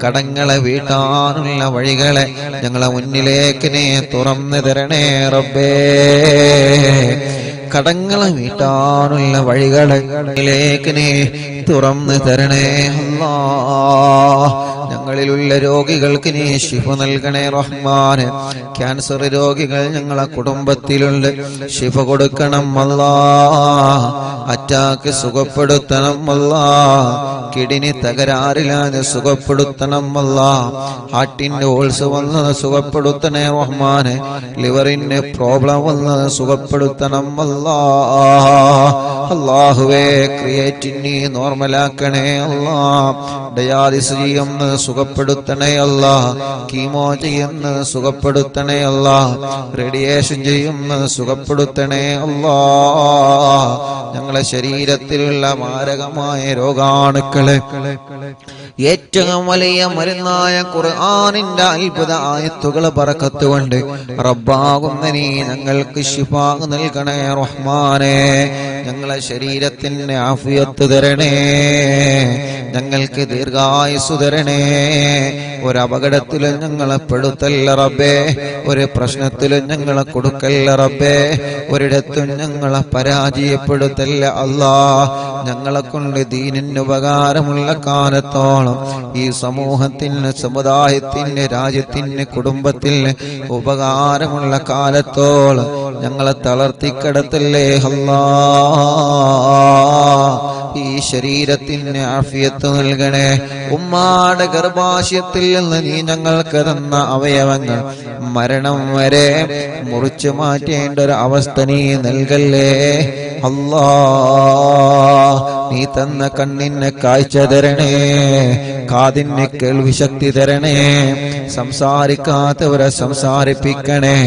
കടങ്ങളെ വീട്ടാനുള്ള വഴികളെ ഞങ്ങളെ മുന്നിലേക്ക് നീ തുറന്നു തരണേ റബ്ബേ. കടങ്ങളെ വീട്ടാനുള്ള വഴികളിലേക്ക് നീ തുറന്നു തരണേ അല്ലാഹ്. ഞങ്ങളിലുള്ള രോഗികൾക്ക് നീ ശിഫ നൽകണേ റഹ്മാനെ. ക്യാൻസർ രോഗികൾ ഞങ്ങളെ കുടുംബത്തിലുണ്ട്, ശിഫ കൊടുക്കണം അല്ലാഹ്. അറ്റാക്ക് സുഖപ്പെടുത്തണം അല്ലാഹ്. കിഡ്നി തകരാറില്ലാതെ സുഖപ്പെടുത്തണം അല്ലാഹ്. ഹാർട്ടിന്റെ ഓൾസ് വന്നത് സുഖപ്പെടുത്തണേ റഹ്മാനെ. ലിവറിന്റെ പ്രോബ്ലം വന്നത് സുഖപ്പെടുത്തണം അല്ലാഹ്. അല്ലാഹുവേ, ക്രിയേറ്റിനി നോർമലാക്കണേ അല്ലാഹ്. ഡയാലിസിസ് ചെയ്യുന്നത് സുഖപ്പെടുത്തണേ അല്ലാഹ്. കീമോ ചെയ്യുന്നത് സുഖപ്പെടുത്തണേ അല്ലാഹ്. റേഡിയേഷൻ ചെയ്യുന്നത് സുഖപ്പെടുത്തണേ അല്ലാഹ്. ഞങ്ങളെ ശരീരത്തിലുള്ള മാരകമായ രോഗാണുക്കളെ ഏറ്റവും വലിയ മരുന്നായ ഖുർആനിന്റെ അത്ഭുത ആയത്തുകളെ ബറക്കത്ത് കൊണ്ട് റബ്ബാകുന്ന നീ ഞങ്ങൾക്ക് ശിഫാ നൽകണേ റഹ്മാനെ. ഞങ്ങളെ ശരീരത്തിന് ആഫിയത്ത് തരണേ, ഞങ്ങൾക്ക് ദീർഘായുസ് തരണേ. ഒരപകടത്തിലും ഞങ്ങളെ പെടുത്തല്ല റബ്ബേ, ഒരു പ്രശ്നത്തിലും ഞങ്ങളെ കൊടുക്കല്ല റബ്ബേ, ഒരിടത്തും ഞങ്ങളെ പരാജയപ്പെടുത്തല്ല അല്ലാഹ്. ഞങ്ങളെ കൊണ്ട് ദീനിന് ഉപകാരമുള്ള കാലത്തോളം ഈ സമൂഹത്തിന്, സമുദായത്തിന്, രാജ്യത്തിന്, കുടുംബത്തിന് ഉപകാരമുള്ള കാലത്തോളം ഞങ്ങളെ തളർത്തിക്കിടത്തല്ലേ അല്ലാഹ്. ഈ ശരീരത്തിന് ആഫിയത്ത് നൽകണേ. ഉമ്മാടെ ഗർഭാശയത്തിൽ നിന്ന് നീ ഞങ്ങൾക്ക് തന്ന അവയവങ്ങൾ മരണം വരെ മുറിച്ചു മാറ്റേണ്ട ഒരു അവസ്ഥ നീ നൽകല്ലേ അല്ലാഹ്. നീ തന്ന കണ്ണിന് കാഴ്ച തരണേ, കാതിന് കേൾവി ശക്തി തരണേ. സംസാരിക്കാത്തവരെ സംസാരിപ്പിക്കണേ,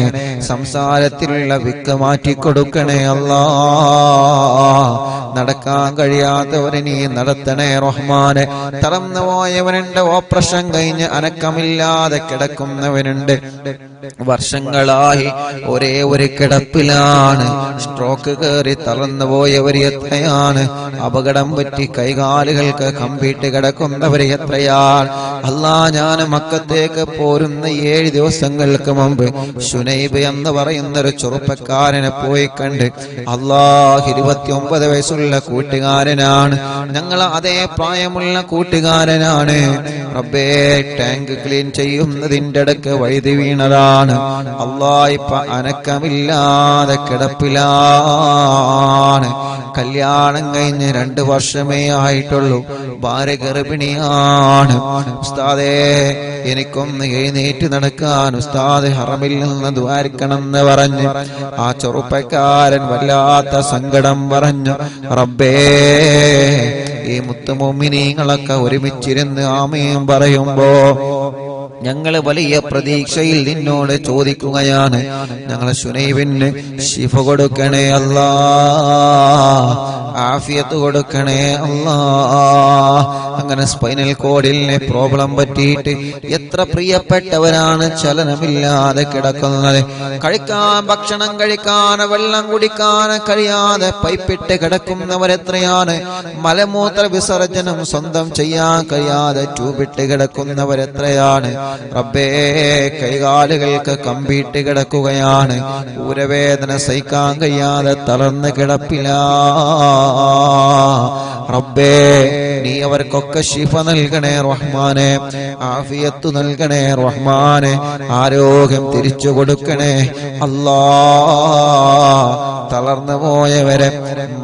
സംസാരത്തിലുള്ള വിക്ക് മാറ്റിക്കൊടുക്കണേ അല്ലാഹ്. നടക്കാൻ കഴിയാത്തവരെ നീ നടത്തണേ റഹ്മാനെ. തളർന്നു പോയവനുണ്ട്, ഓപ്പറേഷൻ കഴിഞ്ഞ് അനക്കമില്ലാതെ കിടക്കുന്നവനുണ്ട്, വർഷങ്ങളായി ഒരേ ഒരു കിടപ്പിലാണ്. സ്ട്രോക്ക് കയറി തളർന്നു പോയവർ എത്രയാണ്, അപകടം പറ്റി കൈകാലുകൾക്ക് കമ്പിട്ട് കിടക്കുന്നവർ എത്രയാണ്. അല്ലാ, ഞാൻ മക്കത്തേക്ക് പോരുന്ന 7 ദിവസങ്ങൾക്ക് മുമ്പ് ശുനൈബ് എന്ന് പറയുന്ന ഒരു ചെറുപ്പക്കാരനെ പോയി കണ്ട്. അല്ലാഹ്, 29 വയസ്സുള്ള കൂട്ടുകാരനാണ്, ഞങ്ങൾ അതേ പ്രായമുള്ള കൂട്ടുകാരനാണ്. റബ്ബേ, ടാങ്ക് ക്ലീൻ ചെയ്യുന്നതിന്റെ ഇടക്ക് വഴുതി വീണതാണ്. അല്ലാഹ്, ഇപ്പൊ അനക്കമില്ലാതെ കിടപ്പിലാണ്. കല്യാണം കഴിഞ്ഞ് 2 വർഷമേ ആയിട്ടുള്ളൂ, ഭാര്യ ഗർഭിണിയാണ്. ഉസ്താദേ, എനിക്കൊന്ന് എഴുന്നേറ്റ് നടക്കാൻ ഉസ്താദ് ഹറമിൽ നിന്ന് ദ്വാരിക്കണം എന്ന് പറഞ്ഞ് ആ ചെറുപ്പക്കാരൻ വല്ലാത്ത സങ്കടം പറഞ്ഞു. റബ്ബേ, ഈ മുത്തുമോമിനീങ്ങളൊക്കെ ഒരുമിച്ചിരുന്ന് ആമീൻ പറയുമ്പോ ഞങ്ങൾ വലിയ പ്രതീക്ഷയിൽ നിന്നോട് ചോദിക്കുകയാണ്. ഞങ്ങളെ ശുനൈബിന് ശിഫ കൊടുക്കണേ അല്ലാഹ്, ആഫിയത്ത് കൊടുക്കണേ അല്ലാഹ്. അങ്ങനെ സ്പൈനൽ കോഡിലെ പ്രോബ്ലം പറ്റിയിട്ട് എത്ര പ്രിയപ്പെട്ടവരാണ് ചലനമില്ലാതെ കിടക്കുന്നത്. ഭക്ഷണം കഴിക്കാൻ, വെള്ളം കുടിക്കാൻ കഴിയാതെ പൈപ്പിട്ട് കിടക്കുന്നവരെത്രയാണ്. മലമൂത്ര വിസർജനം സ്വന്തം ചെയ്യാൻ കഴിയാതെ ട്യൂബിട്ട് കിടക്കുന്നവരെത്രയാണ്. റബ്ബേ, കൈകാലുകൾക്ക് കമ്പിട്ട് കിടക്കുകയാണ്, ഊരവേദന സഹിക്കാൻ കഴിയാതെ തളർന്ന് കിടപ്പിലാ. റബ്ബേ നീ അവർക്കൊക്കെ ശിഫ നൽകണേ റഹ്മാനെ, ആഫിയത്ത് നൽകണേ റഹ്മാനെ, ആരോഗ്യം തിരിച്ചു കൊടുക്കണേ അല്ലാ. തളർന്നു പോയവരെ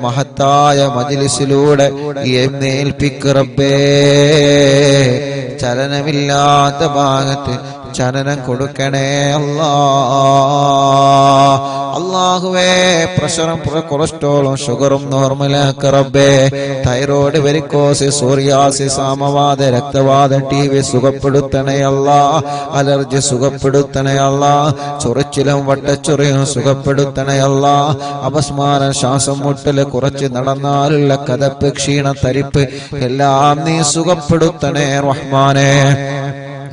മഹത്തായ മജ്ലിസിലൂടെ എഴുന്നേൽപ്പിക്ക് റബ്ബേ. ചലനമില്ലാത്ത ഭാഗത്ത് ചലനം കൊടുക്കണേ അല്ലാ. അല്ലാഹുവേ പ്രഷറും കൊളസ്ട്രോളും ഷുഗറും നോർമലാക്ക റബ്ബേ. തൈറോയ്ഡ്, വെരിക്കോസ്, സോറിയാസിസ്, ആമവാദ, രക്തവാദ, TB സുഖപ്പെടുത്തണേ അല്ലാ. അലർജി സുഖപ്പെടുത്തണേ അല്ലാ. ചൊറിച്ചിലും വട്ടച്ചൊറിയും സുഖപ്പെടുത്തണേ അല്ലാ. അപസ്മാരം, ശ്വാസം മുട്ടല്, കുറച്ച് നടന്നാലുള്ള കതപ്പ്, ക്ഷീണം, തരിപ്പ് എല്ലാം നീ സുഖപ്പെടുത്തണേ റഹ്മാനെ.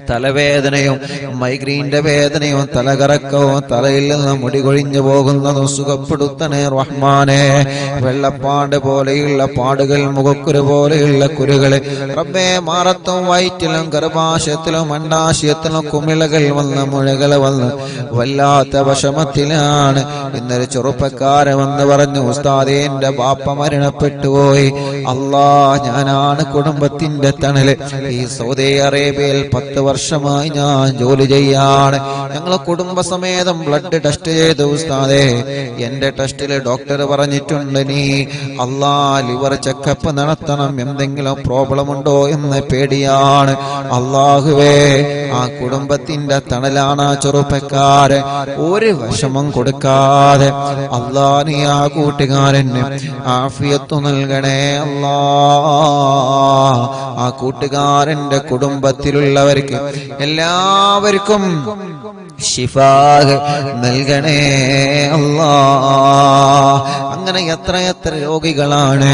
തലവേദനയും മൈഗ്രീന്റെ വേദനയും തലകറക്കവും തലയിൽ നിന്ന് മുടി കൊഴിഞ്ഞു പോകുന്നതും സുഖപ്പെടുത്തണേ റഹ്മാനെ. വെള്ളപ്പാട് പോലെയുള്ള പാടുകൾ, മുഖക്കുരു പോലെയുള്ള കുരുകള് റബ്ബേ, മാറത്തും വയറ്റിലും ഗർഭാശയത്തിലും അണ്ഡാശയത്തിലും കുമിളകൾ വന്ന് മുഴകള് വന്ന് വല്ലാത്ത വിഷമത്തിലാണ്. ഇന്നൊരു ചെറുപ്പക്കാരൻ വന്ന് പറഞ്ഞു, ഉസ്താദേ എന്റെ ബാപ്പ മരണപ്പെട്ടുപോയി. അല്ലാ, ഞാനാണ് കുടുംബത്തിന്റെ തണല്. ഈ സൗദി അറേബ്യയിൽ 10 വർഷമായി ഞാൻ ജോലി ചെയ്യാണ്. ഞങ്ങളെ കുടുംബസമേതം ബ്ലഡ് ടെസ്റ്റ് ചെയ്തു ഉസ്താദേ. എന്റെ ടെസ്റ്റില് ഡോക്ടർ പറഞ്ഞിട്ടുണ്ട്, നീ ലിവർ ചെക്കപ്പ് നടത്തണം, എന്തെങ്കിലും പ്രോബ്ലം ഉണ്ടോ എന്ന് പേടിയാണ്. അല്ലാഹുവേ, ആ കുടുംബത്തിന്റെ തണലാണ് ആ ചെറുപ്പക്കാരൻ. ഒരു വിഷമം കൊടുക്കാതെ അല്ലാ നീ ആ കൂട്ടുകാരന് ആഫിയത്ത് നൽകണേ അല്ലാ. ആ കൂട്ടുകാരന്റെ കുടുംബത്തിലുള്ളവർക്ക് എല്ലാവർക്കും ശിഫാഹ് നൽകണേ അല്ലാ. അങ്ങനെ എത്ര രോഗികളാണ്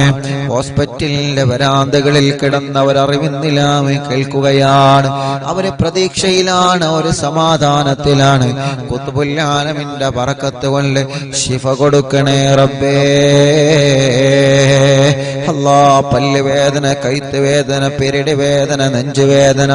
ഹോസ്പിറ്റലിന്റെ വരാന്തകളിൽ കിടന്നവരറിവിന്നില്ലാമെ കേൾക്കുകയാണ്. അവര് പ്രതീക്ഷയിലാണ്, ഒരു സമാധാനത്തിലാണ്. ഖുത്ബുൽ ആലമിന്റെ ബറക്കത്ത് കൊണ്ട് ശിഫ കൊടുക്കണേ റബ്ബേ. അല്ലാ, പല്ല് വേദന, കൈത്ത് വേദന, പെരടി വേദന, നെഞ്ചുവേദന,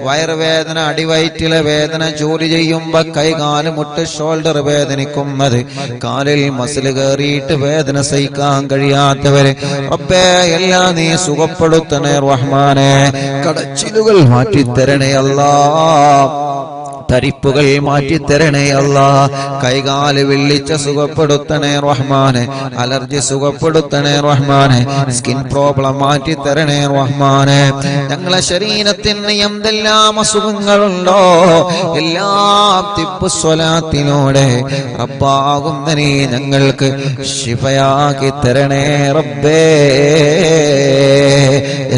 വയറുവേദന, അടിവയറ്റിലെ വേദന, ജോലി ചെയ്യുമ്പോ കൈകാല് മുട്ട് ഷോൾഡർ വേദനിക്കുന്നത്, കാലിൽ മസിൽ കയറിയിട്ട് വേദന സഹിക്കാൻ കഴിയാത്തവര് റബ്ബേ എല്ലാം നീ സുഖപ്പെടുത്തണേ റഹ്മാനെ. കടച്ചിലുകൾ മാറ്റിത്തരണേ അല്ലാ. തരിപ്പുകൾ മാറ്റിത്തരണേ അല്ലാ. കൈകാല് വെള്ളിച്ച സുഖപ്പെടുത്തണേ റഹ്മാനെ. അലർജി സുഖപ്പെടുത്തണേ റഹ്മാനെ. സ്കിൻ പ്രോബ്ലം മാറ്റിത്തരണേ റഹ്മാനെ. ഞങ്ങളെ ശരീരത്തിന് എന്തെല്ലാം അസുഖങ്ങളുണ്ടോ എല്ലാം തിബ്ബു സ്വലാത്തിലൂടെ റബ്ബാകുന്ന നീ ഞങ്ങൾക്ക് ശിഫയാക്കി തരണേ റബ്ബേ.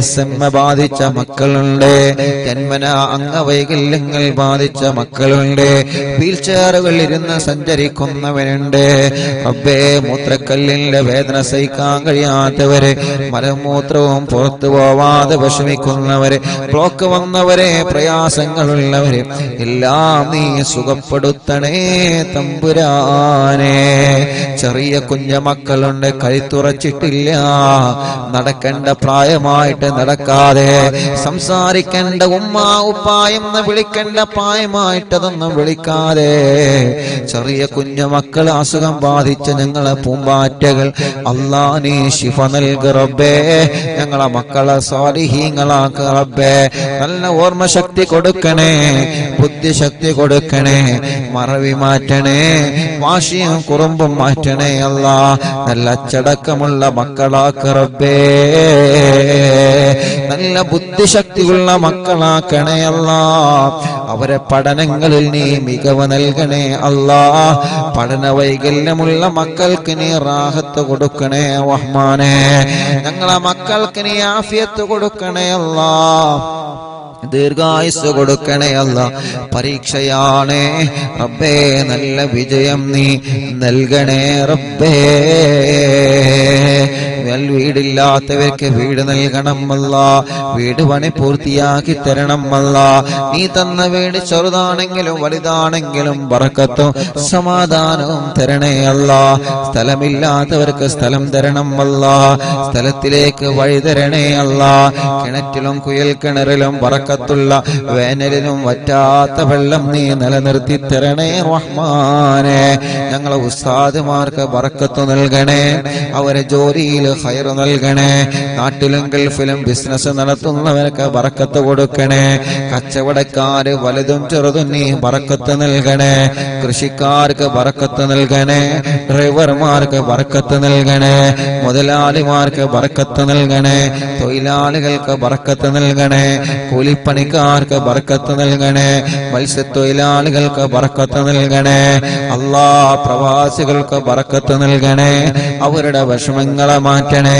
SMA ബാധിച്ച മക്കളുണ്ട്, ജന്മന അംഗവൈകല്യങ്ങൾ ബാധിച്ച മക്കളുണ്ട്, വീൽ ചെയറുകളിൽ ഇരുന്ന് സഞ്ചരിക്കുന്നവരുണ്ട് റബ്ബേ. മൂത്രക്കല്ലിന്റെ വേദന സഹിക്കാൻ കഴിയാത്തവര്, മലമൂത്രവും പുറത്തു പോവാതെ വിഷമിക്കുന്നവര്, ബ്ലോക്ക് വന്നവരെ, പ്രയാസങ്ങളുള്ളവര് എല്ലാം നീ സുഖപ്പെടുത്തണേ തമ്പുരാനെ. ചെറിയ കുഞ്ഞമക്കളുണ്ട്, കഴുത്തുറച്ചിട്ടില്ല, നടക്കേണ്ട പ്രായമായിട്ട് നടക്കാതെ, സംസാരിക്കേണ്ട ഉമ്മ ഉപ്പ എന്ന് വിളിക്കേണ്ട പ്രായമായിട്ടതൊന്നും വിളിക്കാതെ, ചെറിയ കുഞ്ഞുമക്കൾ അസുഖം ബാധിച്ച ഞങ്ങളെ പൂമ്പാറ്റകൾ അല്ലാ നീ ശിഫ നൽക റബ്ബേ. ഞങ്ങളെ മക്കളെ സ്വാലിഹീങ്ങളാക്ക റബ്ബേ. നല്ല ഓർമ്മശക്തി കൊടുക്കണേ, ബുദ്ധിശക്തി കൊടുക്കണേ, മറവി മാറ്റണേ, വാശിയും കുറുമ്പും മാറ്റണേ അല്ലാ. നല്ല അച്ചടക്കമുള്ള മക്കളാക്ക റബ്ബേ. നല്ല ബുദ്ധിശക്തിയുള്ള മക്കളാക്കണേ അല്ലാ. അവരെ പഠനങ്ങളിൽ നീ മികവ് നൽകണേ അല്ലാ. പഠന വൈകല്യമുള്ള മക്കൾക്ക് നീ റാഹത്ത് കൊടുക്കണേ റഹ്മാനെ. ഞങ്ങളെ മക്കൾക്ക് നീ ആഫിയത്ത് കൊടുക്കണേ അല്ലാ. ദീർഘായുസ് കൊടുക്കണേ അല്ലാ. പരീക്ഷയാണ് റബ്ബേ, നല്ല വിജയം നീ നൽകണേ റബ്ബേ. വീടില്ലാത്തവർക്ക് വീട് നൽകണം അല്ലാ. വീട് പണി പൂർത്തിയാക്കി തരണം അല്ലാ. നീ തന്ന വീട് ചെറുതാണെങ്കിലും വലുതാണെങ്കിലും ബറക്കത്തും സമാധാനവും തരണേ അല്ലാ. സ്ഥലമില്ലാത്തവർക്ക് സ്ഥലം തരണം അല്ലാ. സ്ഥലത്തിലേക്ക് വഴി തരണേ അല്ലാ. കിണറ്റിലും കുയൽ കിണറിലും ബറക്കത്തുള്ള വേനലിലും വറ്റാത്ത വെള്ളം നീ നിലനിർത്തി തരണേ റഹ്മാനെ. ഞങ്ങളെ ഉസ്താദുമാർക്ക് ബറക്കത്ത് നൽകണേ. അവരെ ജോലിയിൽ ഖൈർ നൽകണേ. നാട്ടിലും ഗൾഫിലും ബിസിനസ് നടത്തുന്നവർക്ക് ബറക്കത്ത് കൊടുക്കണേ. കച്ചവടക്കാര് വലുതും ചെറുതും നീ ബറക്കത്ത് നൽകണേ. കൃഷിക്കാർക്ക് ബറക്കത്ത് നൽകണേ. ഡ്രൈവർമാർക്ക് ബറക്കത്ത് നൽകണേ. മുതലാളിമാർക്ക് ബറക്കത്ത് നൽകണേ. തൊഴിലാളികൾക്ക് ബറക്കത്ത് നൽകണേ. കൂലിപ്പണിക്കാർക്ക് ബറക്കത്ത് നൽകണേ. മത്സ്യത്തൊഴിലാളികൾക്ക് ബറക്കത്ത് നൽകണേ. അല്ലാ, പ്രവാസികൾക്ക് ബറക്കത്ത് നൽകണേ. അവരുടെ വിഷമങ്ങളെ മാറ്റണേ.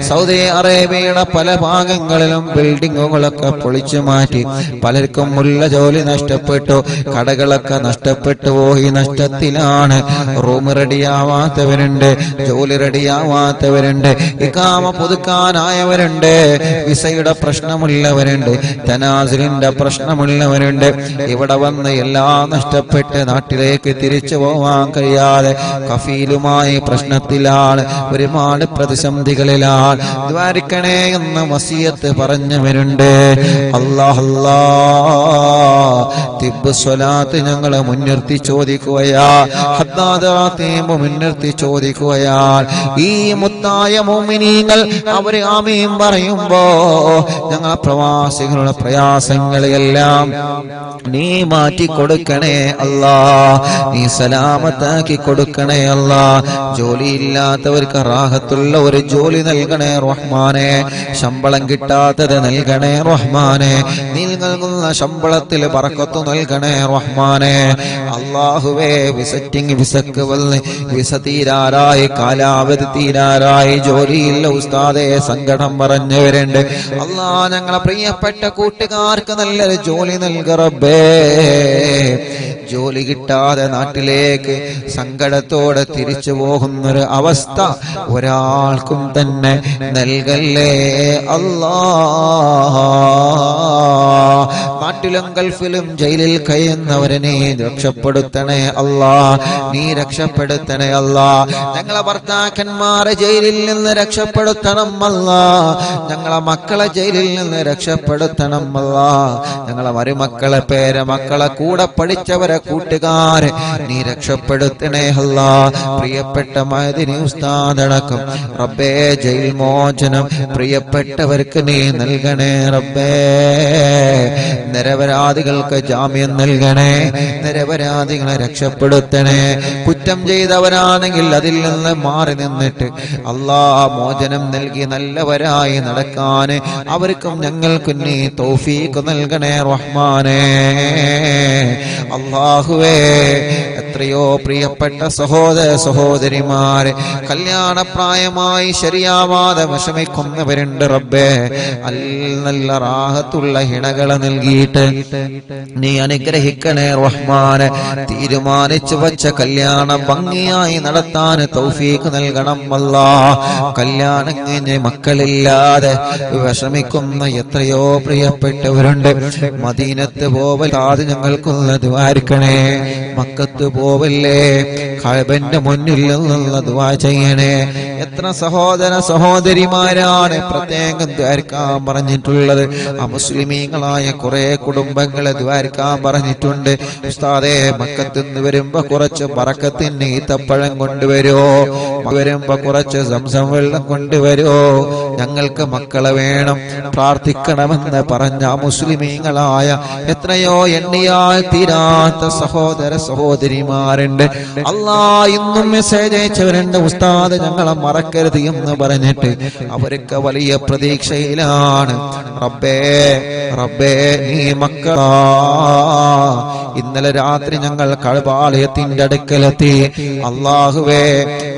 സൗദി അറേബ്യയുടെ പല ഭാഗങ്ങളിലും ബിൽഡിങ്ങുകളൊക്കെ പൊളിച്ചു മാറ്റി പലർക്കും ഉള്ള ജോലി നഷ്ടപ്പെട്ടു. കടകളൊക്കെ നഷ്ടപ്പെട്ടു പോയി. നഷ്ടത്തിലാണ്. റൂം റെഡിയാവാത്തവരുണ്ട്, ജോലി റെഡിയാവാത്തവരുണ്ട്, ഇഖാമ പുതുക്കാനായവരുണ്ട്, വിസയുടെ പ്രശ്നമുള്ളവരുണ്ട്, തനാസുലിന്റെ പ്രശ്നമുള്ളവരുണ്ട്. ഇവിടെ വന്ന് എല്ലാം നഷ്ടപ്പെട്ട് നാട്ടിലേക്ക് തിരിച്ചു പോവാൻ കഴിയാതെ കഫീലുമായി പ്രശ്നത്തിലാണ്, ഒരുപാട് പ്രതിസന്ധികളിലാണ്. ദ്വാരിക്കണേ എന്ന വസിയത്ത് പറഞ്ഞവരുണ്ട്. അല്ലാഹ് തിബ്ബ് സ്വലാത്ത് ഞങ്ങളെ മുൻനിർത്തി ചോദിക്കുകയാ, മുൻനിർത്തി ചോദിക്കുകയാ. ഈ മുത്തായ മുഅ്മിനീങ്ങൾ അവര് ആമീൻ പറയുമ്പോ ഞങ്ങളെ പ്രവാസികളുടെ പ്രയാസങ്ങളെല്ലാം നീ മാറ്റി കൊടുക്കണേ അല്ലാ. നീ സലാമത്താക്കി കൊടുക്കണേ അല്ലാ. ജോലിയില്ലാത്തവർക്ക് റാഹത്തുള്ള ഒരു ജോലി നൽകണേ റഹ്മാനെ. ശമ്പളം കിട്ടാത്തത് നൽകണേ റഹ്മാനെ. നീ നൽകുന്ന ശമ്പളത്തിൽ ബറക്കത്ത് നൽകണേ റഹ്മാനെ. അല്ലാഹുവേ, വിസിറ്റിംഗ് വിസക്ക് വന്ന് വിസ തീരാറായി, കാലാവധി തീരാറായി, ജോലിയില്ല ഉസ്താദെ സങ്കടം പറഞ്ഞവരുണ്ട്. അല്ലാ, ഞങ്ങളെ പ്രിയപ്പെട്ട കൂട്ടുകാർക്ക് നല്ലൊരു ജോലി നൽക റബ്ബേ. ജോലി കിട്ടാതെ നാട്ടിലേക്ക് സങ്കടത്തോടെ തിരിച്ചു പോകുന്നൊരു അവസ്ഥ ഒരാൾക്കും തന്നെ നൽകല്ലേ അല്ലാ. നാട്ടിലും ഗൾഫിലും ജയിലിൽ കഴിയുന്നവരെ നീ രക്ഷപ്പെടുത്തണേ അല്ലാ. നീ രക്ഷപ്പെടുത്തണേ അല്ലാ. ഞങ്ങളെ ഭർത്താക്കന്മാരെ ജയിലിൽ നിന്ന് രക്ഷപ്പെടുത്തണം അല്ലാ. ഞങ്ങളെ മക്കളെ ജയിലിൽ നിന്ന് രക്ഷപ്പെടുത്തണം അല്ലാ. ഞങ്ങളെ മരുമക്കളെ, പേരമക്കളെ, കൂടെ പഠിച്ചവരെ, കൂട്ടുകാരെ നീ രക്ഷപ്പെടുത്തണേ അല്ലാ. പ്രിയപ്പെട്ട മഅ്ദിനി ഉസ്താദ് അടക്കം റബ്ബേ ജയിൽ മോചനം പ്രിയപ്പെട്ടവർക്ക് നീ നൽകണേ റബ്ബേ. നിരപരാധികൾക്ക് ജാമ്യം നൽകണേ. നിരപരാധികളെ രക്ഷപ്പെടുത്തണേ. കുറ്റം ചെയ്തവരാണെങ്കിൽ അതിൽ നിന്ന് മാറി നിന്നിട്ട് അല്ലാ മോചനം നൽകി നല്ലവരായി നടക്കാൻ അവർക്കും ഞങ്ങൾക്കും നീ തൗഫീഖ് നൽകണേ റഹ്മാനേ. അല്ലാഹുവേ, എത്രയോ പ്രിയപ്പെട്ട സഹോദര സഹോദരിമാരെ കല്യാണപ്രായമായി ശരിയാവാതെ വിഷമിക്കുന്നവരുണ്ട് റബ്ബേ. നല്ല റാഹത്തുള്ള ഹിണകളെ നൽകിയിട്ട് നീ അനുഗ്രഹിക്കണേ റഹ്മാനെ. തീരുമാനിച്ചു വച്ച കല്യാണം ഭംഗിയായി നടത്താൻ തൗഫീഖ് നൽകണം അല്ലാ. കല്യാണം കഴിഞ്ഞ് മക്കളില്ലാതെ വിഷമിക്കുന്ന എത്രയോ പ്രിയപ്പെട്ടവരുണ്ട്. മദീനത്ത് പോവലാതെ ഞങ്ങൾക്കുള്ള ദ്വാരിക്കണേ. മക്കത്ത് പോവല്ലേ, കഅബന്റെ മുന്നിൽ നിന്നുള്ള ദുആ ചെയ്യണേ. എത്ര സഹോദര സഹോദരിമാരാണ് പ്രത്യേകം ദ്വാരിക്കാൻ പറഞ്ഞിട്ടുള്ളത്. അമുസ്ലിമീങ്ങളായ കുറെ കുടുംബങ്ങളെ ദ്വാരിക്കാൻ പറഞ്ഞിട്ടുണ്ട്. ഉസ്താദേ, മക്കത്ത് നിന്ന് വരുമ്പോ കുറച്ച് ബറക്കത്തിന് ഈത്തപ്പഴം കൊണ്ടുവരുമോ, വരുമ്പോ കുറച്ച് സംസം വെള്ളം കൊണ്ടുവരുമോ, ഞങ്ങൾക്ക് മക്കളെ വേണം, പ്രാർത്ഥിക്കണമെന്ന് പറഞ്ഞ മുസ്ലിമീങ്ങളായ എത്രയോ എണ്ണിയാൽ തീരാത്ത സഹോദര സഹോദരിമാരുണ്ട്. അല്ലാ, ഇന്നും മെസ്സേജ് അയച്ചവരുണ്ട്. ഉസ്താദ്, ഞങ്ങളെ മറക്കരുത് എന്ന് പറഞ്ഞിട്ട് അവരൊക്കെ വലിയ പ്രതീക്ഷയിലാണ്. റബ്ബേ റബ്ബേ, നീ മക്കളാ. ഇന്നലെ രാത്രി ഞങ്ങൾ കഅബാലയത്തിന്റെ അടുക്കലെത്തി. അല്ലാഹുവേ,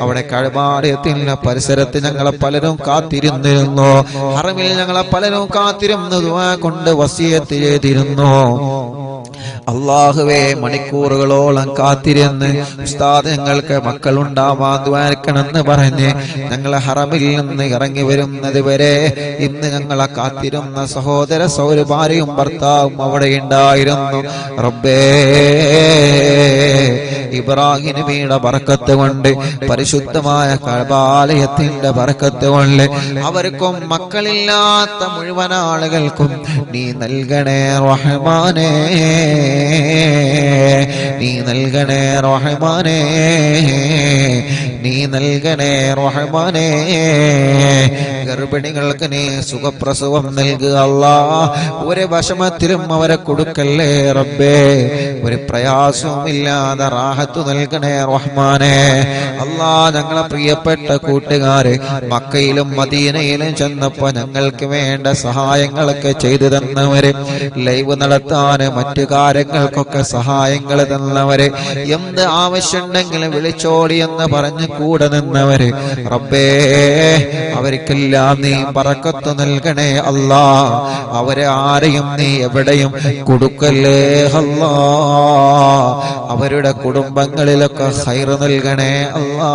അവിടെ കഅബാലയത്തിന്റെ പരിസരത്ത് ഞങ്ങളെ പലരും കാത്തിരുന്നിരുന്നു. ഹറമിൽ ഞങ്ങളെ പലരും കാത്തിരുന്നു, ദുആ കൊണ്ട് വസിയത്ത് ചെയ്തിരുന്നു. അല്ലാഹുവേ, മണിക്കൂറുകളോളം കാത്തിരുന്ന് ഉസ്താദ് ഞങ്ങൾക്ക് മക്കളുണ്ടാവാൻ ദ്വാരക്കണമെന്ന് പറഞ്ഞ് ഞങ്ങളെ ഹറമിൽ നിന്ന് ഇറങ്ങി വരുന്നത് വരെ ഇന്ന് ഞങ്ങളെ കാത്തിരുന്ന സഹോദര ഭാര്യയും ഭർത്താവും അവിടെ ഉണ്ടായിരുന്നു. റബ്ബേ, ഇബ്രാഹിം നബിയുടെ ബറക്കത്ത് കൊണ്ട്, പരിശുദ്ധമായ കഅബാലയത്തിന്റെ ബറക്കത്ത് കൊണ്ട് അവർക്കും മക്കളില്ലാത്ത മുഴുവൻ ആളുകൾക്കും നീ നൽകണേ റഹ്മാനേ. നീ നൽകണേ റഹ്മാനേ. നീ നൽകണേ റഹ്മാനേ. ഗർഭിണികൾക്ക് നീ സുഖപ്രസവം നൽകുക അല്ലാഹ്. ഒരു വിഷമത്തിലും അവരെ കൊടുക്കല്ലേ റബ്ബേ. ഒരു പ്രയാസവുമില്ലാതെ റാഹത്ത് നൽകണേ റഹ്മാനേ. അല്ലാഹ് ഞങ്ങളെ പ്രിയപ്പെട്ട കൂട്ടുകാര് മക്കയിലും മദീനയിലും ചെന്നപ്പോ ഞങ്ങൾക്ക് വേണ്ട സഹായങ്ങളൊക്കെ ചെയ്തു തന്നവര്, ലൈവ് നടത്താന് മറ്റു കാര്യങ്ങൾക്കൊക്കെ സഹായങ്ങൾ തന്നവര്, എന്ത് ആവശ്യമുണ്ടെങ്കിലും വിളിച്ചോടി എന്ന് പറഞ്ഞ് കൂടെ നിന്നവര് റബ്ബേ, അവർക്കെല്ലാം നീ ബറക്കത്ത് നൽകണേ അല്ലാ. അവരെ ആരെയും നീ എവിടെയും കൊടുക്കല്ലേ അല്ലാ. അവരുടെ കുടുംബങ്ങളിലൊക്കെ ഖൈർ നൽകണേ അല്ലാ.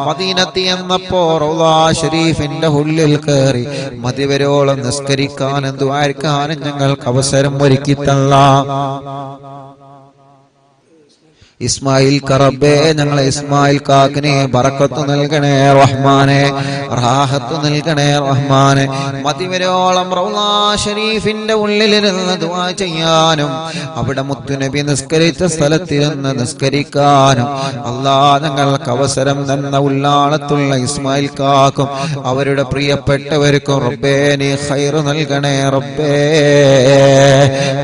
മദീനത്തി എന്നപ്പോ റൗളാ ഷരീഫിന്റെ ഉള്ളിൽ കയറി മതിവരോളം നിസ്കരിക്കാനും ദുആർക്കാനും ഞങ്ങൾക്ക് അവസരം ഒരുക്കി തന്ന ഇസ്മായിൽ കറബേ, ഞങ്ങളെ ഇസ്മായിൽ കാക്കിനെ ബറക്കത്ത് നൽകണേ റഹ്മാനെ, റാഹത്ത് നൽകണേ റഹ്മാനെ. മതിവരോളം റൗളാ ഷരീഫിന്റെ ഉള്ളിലിരുന്ന് ദുആ ചെയ്യാനും അവിടെ മുത്തുനബി നിസ്കരിച്ച സ്ഥലത്തിരുന്ന് നിസ്കരിക്കാനും അല്ലാഹ് ഞങ്ങൾക്ക് അവസരം തന്ന ഉള്ളാളത്തുള്ള ഇസ്മായിൽ കാക്കും അവരുടെ പ്രിയപ്പെട്ടവർക്കും റബ്ബേ നീ ഖൈർ നൽകണേ റബ്ബേ.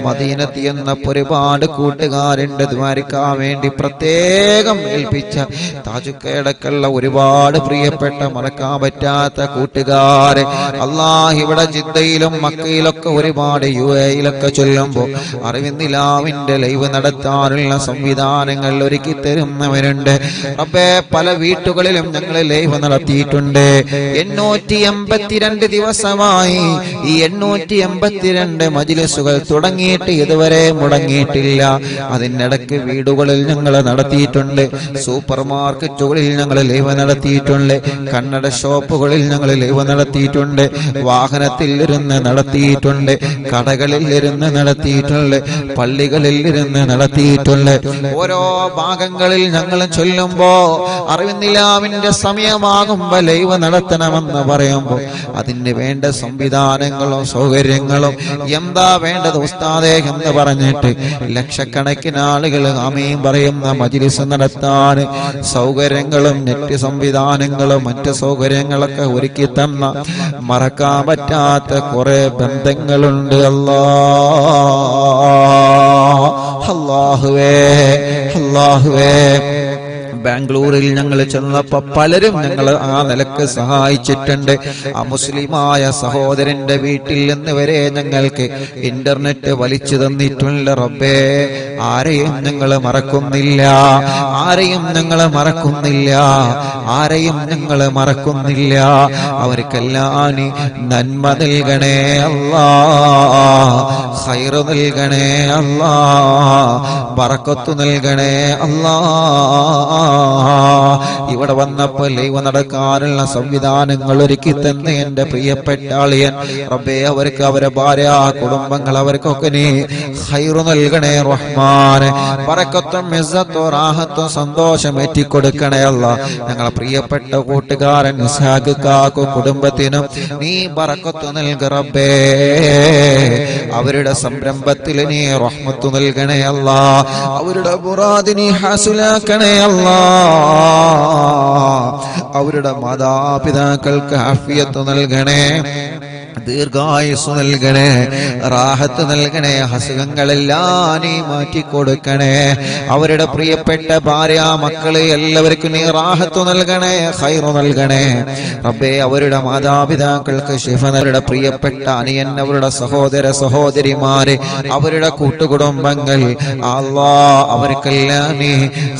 മദീനത്തി എന്നപ്പോൾ ഒരുപാട് കൂട്ടുകാരുണ്ട് ദ്വാരിക്കാൻ വേണ്ടി പ്രത്യേകം ഏൽപ്പിച്ച താജുക്കയടക്കുള്ള ഒരുപാട് പ്രിയപ്പെട്ട മറക്കാൻ പറ്റാത്ത കൂട്ടുകാരെ അല്ലാഹ് ഇവിടെ ജിദ്ദയിലും മക്കയിലൊക്കെ ഒരുപാട് UAE-യിലൊക്കെ ചൊല്ലുമ്പോൾ അറിവിന്ദിലാവിന്റെ ലൈവ് നടത്താനുള്ള സംവിധാനങ്ങൾ ഒരുക്കി തരുന്നവരുണ്ട് റബ്ബേ. പല വീട്ടുകളിലും ഞങ്ങൾ ലൈവ് നടത്തിയിട്ടുണ്ട്. 882 ദിവസമായി ഈ 882 മജ്‌ലിസുകൾ തുടങ്ങിയിട്ട് ഇതുവരെ മുടങ്ങിയിട്ടില്ല. അതിനിടയ്ക്ക് വീടുകളിൽ ഞങ്ങൾ നടത്തിയിട്ടുണ്ട്, സൂപ്പർ മാർക്കറ്റുകളിൽ ഞങ്ങൾ ലൈവ് നടത്തിയിട്ടുണ്ട്, കണ്ണട ഷോപ്പുകളിൽ ഞങ്ങൾ ലൈവ് നടത്തിയിട്ടുണ്ട്, വാഹനത്തിൽ ഇരുന്ന് നടത്തിയിട്ടുണ്ട്, കടകളിൽ ഇരുന്ന് നടത്തിയിട്ടുണ്ട്, പള്ളികളിൽ ഇരുന്ന് നടത്തിയിട്ടുണ്ട്. ഓരോ ഭാഗങ്ങളിൽ ഞങ്ങൾ ചൊല്ലുമ്പോ അറിവിന്ദിലാവിന്റെ സമയമാകുമ്പോ ലൈവ് നടത്തണമെന്ന് പറയുമ്പോൾ അതിന് വേണ്ട സംവിധാനങ്ങളും സൗകര്യങ്ങളും എന്താ വേണ്ടത് ഉസ്താദേ എന്ന് പറഞ്ഞിട്ട് ലക്ഷക്കണക്കിന് ആളുകൾ ആമീൻ പറയുന്ന മജ്‌ലിസ് നടത്താൻ സൗകര്യങ്ങളും നെറ്റ് സംവിധാനങ്ങളും മറ്റ് സൗകര്യങ്ങളൊക്കെ ഒരുക്കി തന്ന മറക്കാൻ പറ്റാത്ത കുറെ ബന്ധങ്ങളുണ്ട് അല്ലാഹുവേ. ബാംഗ്ലൂരിൽ ഞങ്ങൾ ചെന്നപ്പോ പലരും ഞങ്ങൾ ആ നിലക്ക് സഹായിച്ചിട്ടുണ്ട്. ആ മുസ്ലിമായ സഹോദരന്റെ വീട്ടിൽ നിന്ന് വരെ ഞങ്ങൾക്ക് ഇന്റർനെറ്റ് വലിച്ചു തന്നിട്ടുണ്ട് റബ്ബേ. ആരെയും ഞങ്ങൾ മറക്കുന്നില്ല, അവർക്കെല്ലാം നന്മ നൽകണേ അല്ലാ, ഖൈർ നൽകണേ അല്ലാ, ബറക്കത്ത് നൽകണേ അല്ലാ. ഇവിടെ വന്നപ്പോൾ ലൈവ് നടക്കാനുള്ള സംവിധാനങ്ങൾ ഒരുക്കി തന്നെ എന്റെ പ്രിയപ്പെട്ട ആളിയൻ റബ്ബേ, അവർക്ക് അവരെ ഭാര്യ കുടുംബങ്ങൾ അവർക്കൊക്കെ നീ ഖൈർ നൽകണേ റഹ്മാനെ. ബറക്കത്തും ഇസ്സത്തും റാഹത്തും സന്തോഷം ഏറ്റിക്കൊടുക്കണേ അല്ലാ. ഞങ്ങളെ പ്രിയപ്പെട്ട കൂട്ടുകാരൻ ഇസ്ഹാഖ് കാക്കു കുടുംബത്തിനും നീ ബറക്കത്ത് നൽക റബ്ബേ. അവരുടെ സംരംഭത്തിൽ നീ റഹ്മത്ത് നൽകണേ അല്ലാ. അവരുടെ മുറാദ് നീ ഹാസിലാക്കണേ അല്ലാ. അവരുടെ മാതാപിതാക്കൾക്ക് ആഫിയത്ത് നൽകണേ, ദീർഘായുസ് നൽകണേ, റാഹത്ത് നൽകണേ, അസുഖങ്ങളെല്ലാം നീ മാറ്റിക്കൊടുക്കണേ. അവരുടെ പ്രിയപ്പെട്ട ഭാര്യ മക്കള് എല്ലാവർക്കും നീ റാഹത്ത് നൽകണേ, ഖൈർ നൽകണേ റബ്ബേ. അവരുടെ മാതാപിതാക്കൾക്ക് ശിഫ, അവരുടെ പ്രിയപ്പെട്ട അനിയൻ, അവരുടെ സഹോദര സഹോദരിമാര്, അവരുടെ കൂട്ടുകുടുംബങ്ങൾ അല്ലാഹ് അവർക്കെല്ലാം നീ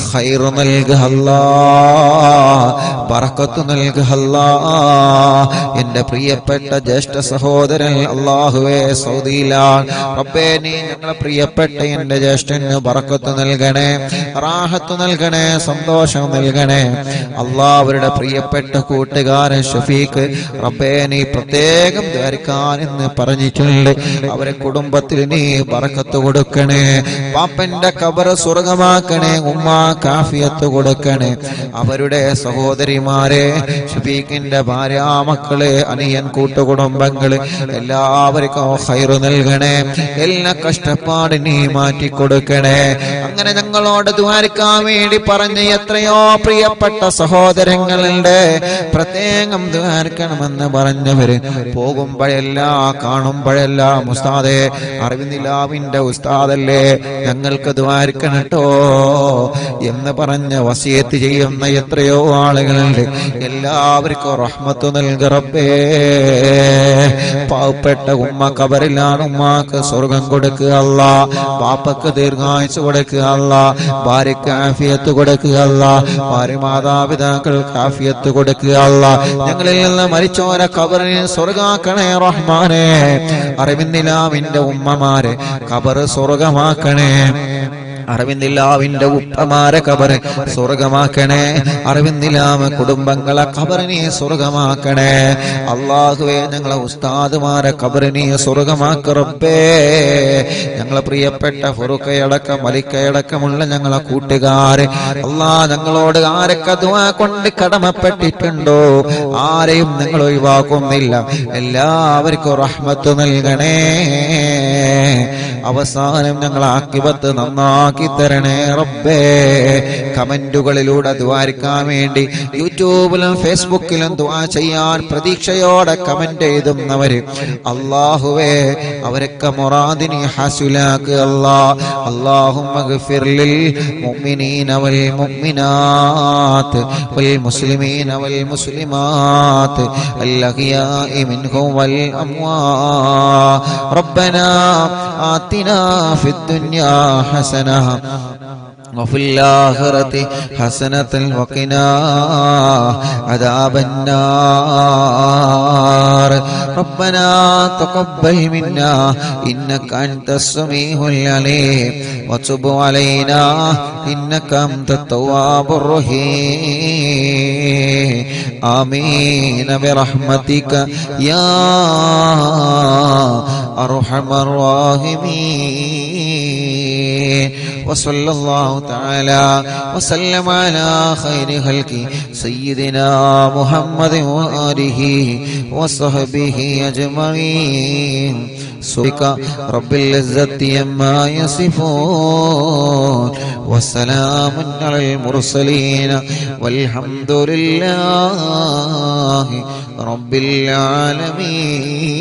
ഖൈർ നൽകുക അല്ലാഹ്, ബറക്കത്ത് നൽകുക അല്ലാഹ്. എന്റെ പ്രിയപ്പെട്ട ജ്യേഷ്ഠ സഹോദരൻ അല്ലാഹുവേ സൗദിയിലാണ് റബ്ബേ, നീ ഞങ്ങളെ പ്രിയപ്പെട്ട എന്റെ ജ്യേഷ്ഠന് ബറക്കത്ത് നൽകണേ, റാഹത്ത് നൽകണേ, സന്തോഷം നൽകണേ അല്ലാഹ്. അവരുടെ പ്രിയപ്പെട്ട കൂട്ടുകാരൻ ഷഫീഖ് റബ്ബേ, നീ പ്രത്യേകം ദ്വാരക്കാൻ എന്ന് പറഞ്ഞിട്ടുണ്ട്. അവരെ കുടുംബത്തിൽ നീ ബറക്കത്ത് കൊടുക്കണേ, പാപ്പന്റെ ഖബർ സ്വർഗമാക്കണേ, ഉമ്മ കാഫിയത്ത് കൊടുക്കണേ. അവരുടെ സഹോദരിമാരെ, ഷഫീഖിന്റെ ഭാര്യ മക്കളെ, അനിയൻ കൂട്ടുകുടുംബങ്ങൾ കുടുംബങ്ങൾ എല്ലാവർക്കും ഖൈറ് നൽകണേ, എല്ലാ കഷ്ടപ്പാടിനെ മാറ്റിക്കൊടുക്കണേ. അങ്ങനെ ഞങ്ങളോട് ദുആരിക്കാൻ വേണ്ടി പറഞ്ഞ എത്രയോ പ്രിയപ്പെട്ട സഹോദരങ്ങളുണ്ട്. പ്രത്യേകം ദുആരിക്കണമെന്ന് പറഞ്ഞവര് പോകുമ്പോഴെല്ലാം കാണുമ്പോഴെല്ലാം ഉസ്താദേ അറിവിനിലാവിന്റെ ഉസ്താദല്ലേ ഞങ്ങൾക്ക് ദുആരിക്കണട്ടോ എന്ന് പറഞ്ഞ് വസിയത്ത് ചെയ്യുന്ന എത്രയോ ആളുകളുണ്ട്. എല്ലാവർക്കും റഹ്മത്ത് നൽക റബ്ബേ. പാവപ്പെട്ട ഉമ്മ ഖബറിലാണ്, ഉമ്മാക്ക് സ്വർഗം കൊടുക്കുക അല്ലാ, ബാപ്പക്ക് ദീർഘായുസ്സ് കൊടുക്കുക അല്ലാ, ഭാര്യക്ക് ആഫിയത്ത് കൊടുക്കുക അല്ലാ, ഭാര്യ മാതാപിതാക്കൾക്ക് ആഫിയത്ത് കൊടുക്കുക അല്ലാ. ഞങ്ങളിൽ നിന്ന് മരിച്ചോരെ ഖബറിനെ സ്വർഗാക്കണേ റഹ്മാനേ. അറിവിന്നിലാവിന്റെ ഉമ്മമാരെ ഖബർ സ്വർഗമാക്കണേ, അറിവിന്നിലാവിന്റെ ഉപ്പമാരെ ഖബറ് സ്വർഗമാക്കണേ, അറിവിന്നിലാവ് കുടുംബങ്ങളെ ഖബറിനെ സ്വർഗമാക്കണേ. അല്ലാഹുവേ ഞങ്ങളെ ഉസ്താദുമാരെ ഖബറിനെ സ്വർഗമാക്ക റബ്ബേ. ഞങ്ങളെ പ്രിയപ്പെട്ട ഫുറുഖയടക്കം മലിക്കയടക്കമുള്ള ഞങ്ങളെ കൂട്ടുകാര് അല്ലാ, ഞങ്ങളോട് ആരൊക്കെ ദുആ കൊണ്ട് കടമപ്പെട്ടിട്ടുണ്ടോ ആരെയും നിങ്ങൾ ഒഴിവാക്കുന്നില്ല. എല്ലാവർക്കും റഹ്മത്ത് നൽകണേ. അവസാനം ഞങ്ങളെ ആഖിബത്ത് നന്നാക്കി തരണേ റബ്ബേ. കമന്റുകളിലൂടെ ദുആരിക്കാൻ വേണ്ടി യൂട്യൂബിലും ഫേസ്ബുക്കിലും ദുആ ചെയ്യാൻ പ്രതീക്ഷയോടെ കമന്റ് എഴുതുന്നവര് അല്ലാഹുവേ അവരൊക്കെ മുറാദിനെ ഹസുലാക്ക് അല്ലാ. അല്ലാഹുമ്മ ഗഫിർ ലിൽ മുഅ്മിനീന വൽ മുഅ്മിനാത്ത് വൽ മുസ്ലിമീന വൽ മുസ്ലിമാത്ത് അൽ അഹ്യാഇ മിൻഹും വൽ അംവാത്. റബ്ബനാ ആതിനാ ഫിദ് ദുനിയാ ഹസന وفي الآخرة حسنة وقنا عذاب النار. ربنا تقبل منا إنك أنت السميع العليم وتب علينا إنك أنت التواب الرحيم. آمين برحمتك يا أرحم الراحمين. وصلى الله تعالى وسلم على خير خلق سيدنا محمد وآله وصحبه أجمعين. سبحانك رب العزة عما يصفون وسلام على المرسلين والحمد لله رب العالمين.